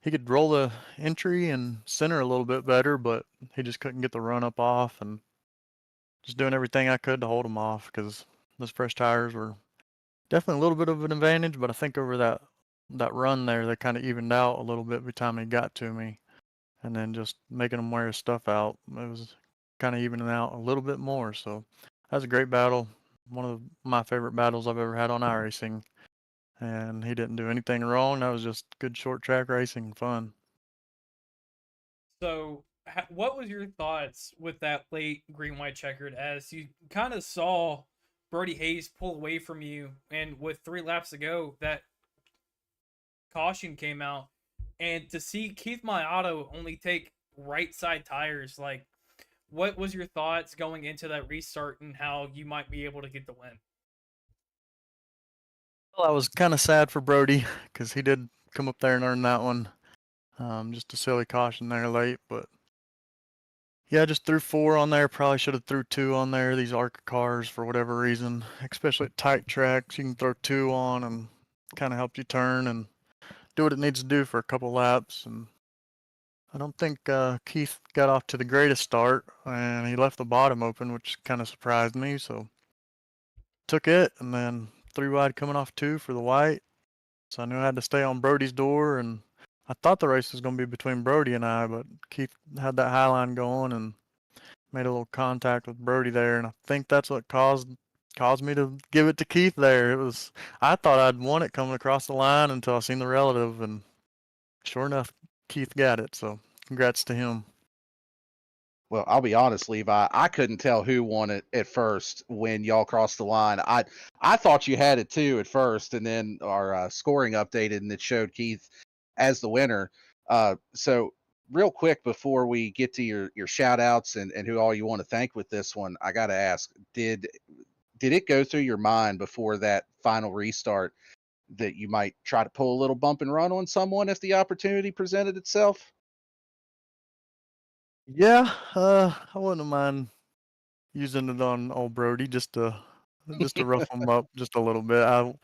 he could roll the entry and center a little bit better, but he just couldn't get the run up off, and just doing everything I could to hold him off because those fresh tires were definitely a little bit of an advantage, but I think over that run there, they kind of evened out a little bit by the time he got to me, and then just making him wear his stuff out, it was kind of evening out a little bit more. So that was a great battle, one of my favorite battles I've ever had on iRacing, and he didn't do anything wrong. That was just good short track racing fun. So, what was your thoughts with that late green white checkered as you kind of saw Brody Hayes pull away from you, and with 3 laps to go, that caution came out, and to see Keith Mayato only take right side tires, like, what was your thoughts going into that restart and how you might be able to get the win? Well, I was kind of sad for Brody because he did come up there and earn that one. Just a silly caution there late, but yeah, just threw 4 on there. Probably should have threw 2 on there. These ARCA cars, for whatever reason, especially at tight tracks, you can throw 2 on and kind of help you turn and do what it needs to do for a couple laps. And I don't think Keith got off to the greatest start, and he left the bottom open, which kind of surprised me. So took it, and then 3 wide coming off 2 for the white. So I knew I had to stay on Brody's door, and I thought the race was going to be between Brody and I, but Keith had that high line going and made a little contact with Brody there, and I think that's what caused me to give it to Keith there. I thought I'd won it coming across the line until I seen the relative, and sure enough, Keith got it. So congrats to him. Well, I'll be honest, Levi. I couldn't tell who won it at first when y'all crossed the line. I thought you had it too at first, and then our scoring updated and it showed Keith as the winner. So real quick before we get to your shout outs and who all you want to thank with this one, I got to ask, did it go through your mind before that final restart that you might try to pull a little bump and run on someone if the opportunity presented itself? Yeah, I wouldn't mind using it on old Brody just to rough him up just a little bit.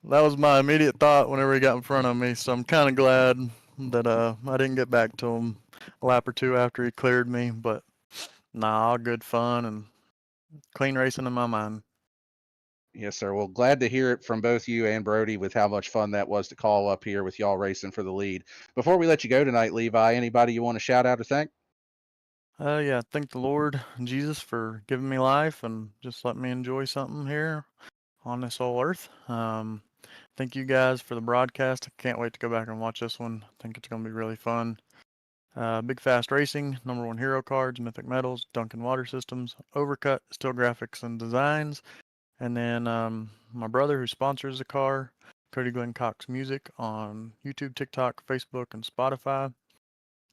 That was my immediate thought whenever he got in front of me. So I'm kind of glad that I didn't get back to him a lap or 2 after he cleared me. But nah, all good fun and clean racing in my mind. Yes, sir. Well, glad to hear it from both you and Brody with how much fun that was to call up here with y'all racing for the lead. Before we let you go tonight, Levi, anybody you want to shout out or thank? Yeah, thank the Lord Jesus for giving me life and just letting me enjoy something here on this whole earth. Thank you guys for the broadcast. I can't wait to go back and watch this one. I think it's going to be really fun. Big Fast Racing, #1 Hero Cards, Mythic Metals, Duncan Water Systems, Overcut, Still Graphics and Designs. And then my brother who sponsors the car, Cody Glenn Cox Music on YouTube, TikTok, Facebook, and Spotify.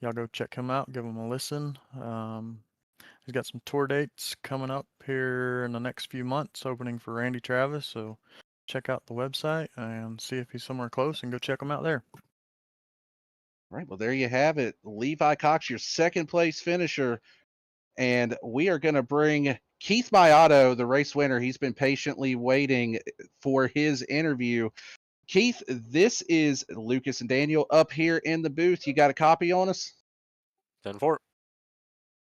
Y'all go check him out, give him a listen. He's got some tour dates coming up here in the next few months, opening for Randy Travis. So check out the website and see if he's somewhere close and go check him out there. Right. Well, there you have it. Levi Cox, your second place finisher. And we are going to bring Keith Mayato, the race winner. He's been patiently waiting for his interview. Keith, this is Lucas and Daniel up here in the booth. You got a copy on us? 10-4.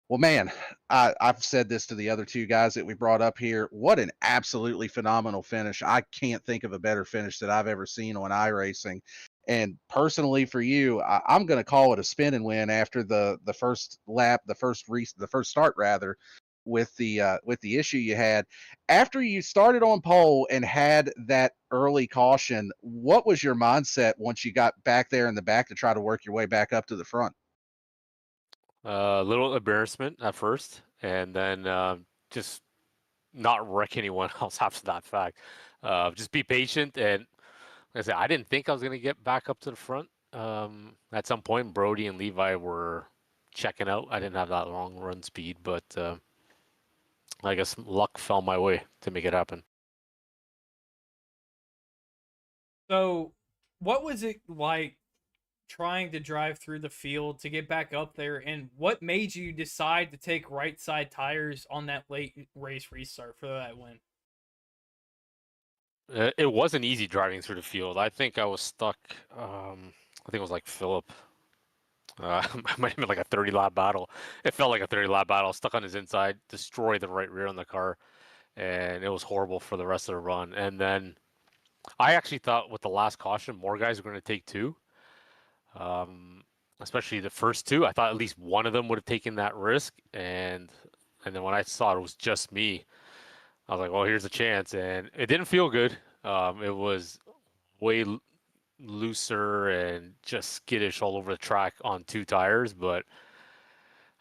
Well, man, I've said this to the other two guys that we brought up here. What an absolutely phenomenal finish. I can't think of a better finish that I've ever seen on iRacing. And personally for you, I'm going to call it a spin and win after the first lap, the first start rather, with the issue you had. After you started on pole and had that early caution, what was your mindset once you got back there in the back to try to work your way back up to the front? A little embarrassment at first, and then just not wreck anyone else after that fact. Just be patient, and like I said, I didn't think I was going to get back up to the front. At some point, Brody and Levi were checking out. I didn't have that long run speed, but I guess luck fell my way to make it happen. So, what was it like trying to drive through the field to get back up there, and what made you decide to take right side tires on that late race restart for that win? It wasn't easy driving through the field. I think I was stuck. I think it was like Philip. It might have been like a 30-lap battle. It felt like a 30-lap battle. Stuck on his inside, destroyed the right rear on the car, and it was horrible for the rest of the run. And then I actually thought with the last caution, more guys were going to take two. Especially the first two. I thought at least one of them would have taken that risk, and then when I saw it was just me, I was like, well, here's a chance, and it didn't feel good. It was way looser and just skittish all over the track on two tires, but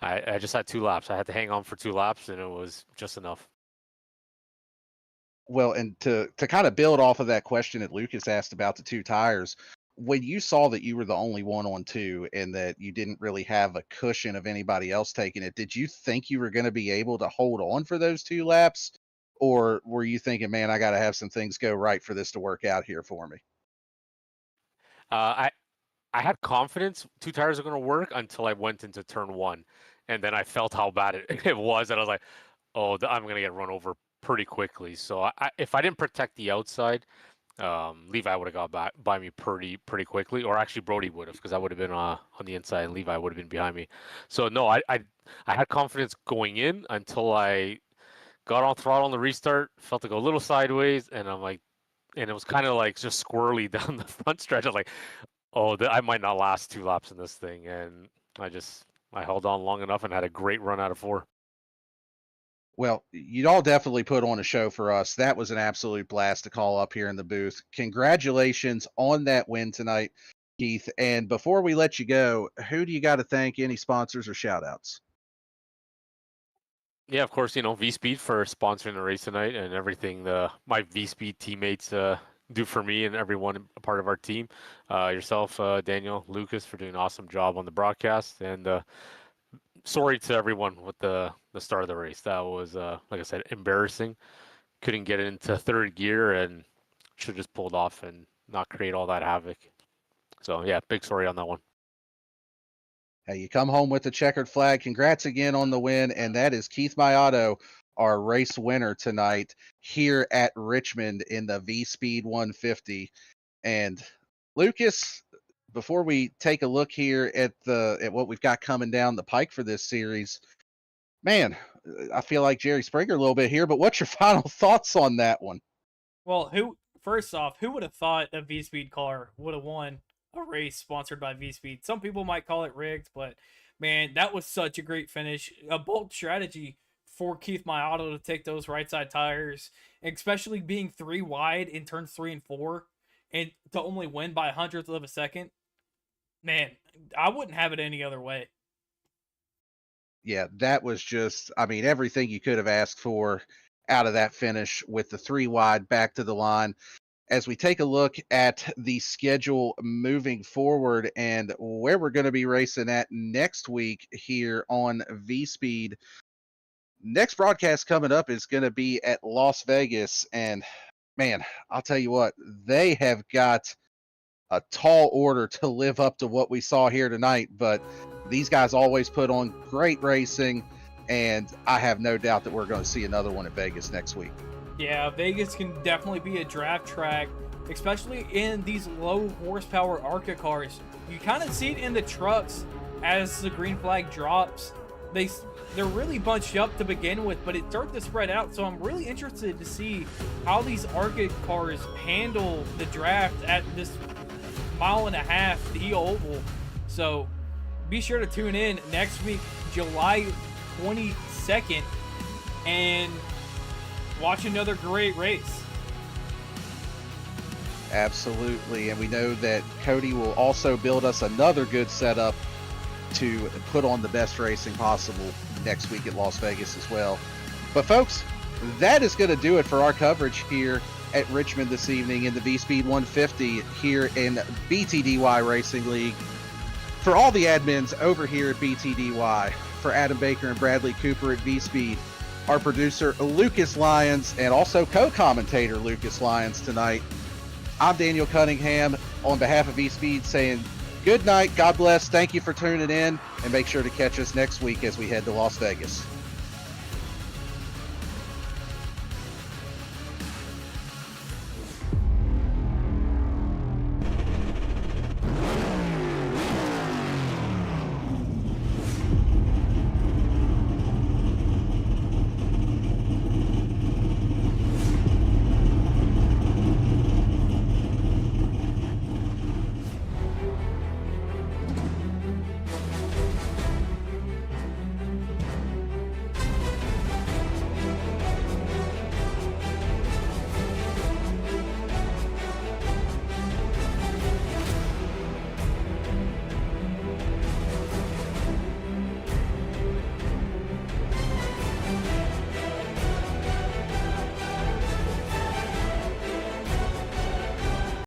I just had 2 laps. I had to hang on for 2 laps, and it was just enough. Well, and to kind of build off of that question that Lucas asked about the two tires, when you saw that you were the only one on two and that you didn't really have a cushion of anybody else taking it, did you think you were going to be able to hold on for those 2 laps? Or were you thinking, man, I got to have some things go right for this to work out here for me? I had confidence 2 tires are going to work until I went into turn 1, and then I felt how bad it was, and I was like, oh, I'm going to get run over pretty quickly. So if I didn't protect the outside, Levi would have got by me pretty quickly, or actually Brody would have, because I would have been on the inside and Levi would have been behind me. So no, I had confidence going in until I got on throttle on the restart, felt it go a little sideways, and I'm like, and it was kind of like just squirrely down the front stretch. I was like, oh, I might not last 2 laps in this thing, and I held on long enough and had a great run out of 4. Well, you all definitely put on a show for us. That was an absolute blast to call up here in the booth. Congratulations on that win tonight, Keith. And before we let you go, who do you got to thank? Any sponsors or shout outs? Yeah, of course, VSPEED for sponsoring the race tonight and everything my VSPEED teammates do for me and everyone a part of our team. Yourself, Daniel, Lucas, for doing an awesome job on the broadcast. And sorry to everyone with the start of the race. That was, like I said, embarrassing. Couldn't get into third gear and should have just pulled off and not create all that havoc. So, yeah, big sorry on that one. Hey, you come home with the checkered flag. Congrats again on the win. And that is Keith Mayato, our race winner tonight here at Richmond in the VSPEED 150. And Lucas, before we take a look here at what we've got coming down the pike for this series, man, I feel like Jerry Springer a little bit here, but what's your final thoughts on that one? Well, first off, who would have thought a V-Speed car would have won a race sponsored by V-Speed? Some people might call it rigged, but man, that was such a great finish. A bold strategy for Keith Mayato to take those right side tires, especially being 3 wide in turns 3 and 4, and to only win by 100th of a second. Man, I wouldn't have it any other way. Yeah, that was just, I mean, everything you could have asked for out of that finish with the 3 wide back to the line. as we take a look at the schedule moving forward and where we're going to be racing at next week here on VSPEED. Next broadcast coming up is going to be at Las Vegas, and man, I'll tell you what, they have got a tall order to live up to what we saw here tonight, but these guys always put on great racing, and I have no doubt that we're going to see another one at Vegas next week. Yeah, Vegas can definitely be a draft track, especially in these low horsepower ARCA cars. You kind of see it in the trucks as the green flag drops. They're really bunched up to begin with, but it starts to spread out. So I'm really interested to see how these ARCA cars handle the draft at this 1.5 mile, the oval. So be sure to tune in next week, July 22nd, and watch another great race. Absolutely, and we know that Cody will also build us another good setup to put on the best racing possible next week at Las Vegas as well. But folks, that is going to do it for our coverage here at Richmond this evening in the VSPEED 150 here in BTDY Racing League. For all the admins over here at BTDY, for Adam Baker and Bradley Cooper at VSPEED, our producer Lucas Lyons, and also co-commentator Lucas Lyons tonight, I'm Daniel Cunningham on behalf of VSPEED saying good night, God bless, thank you for tuning in, and make sure to catch us next week as we head to Las Vegas.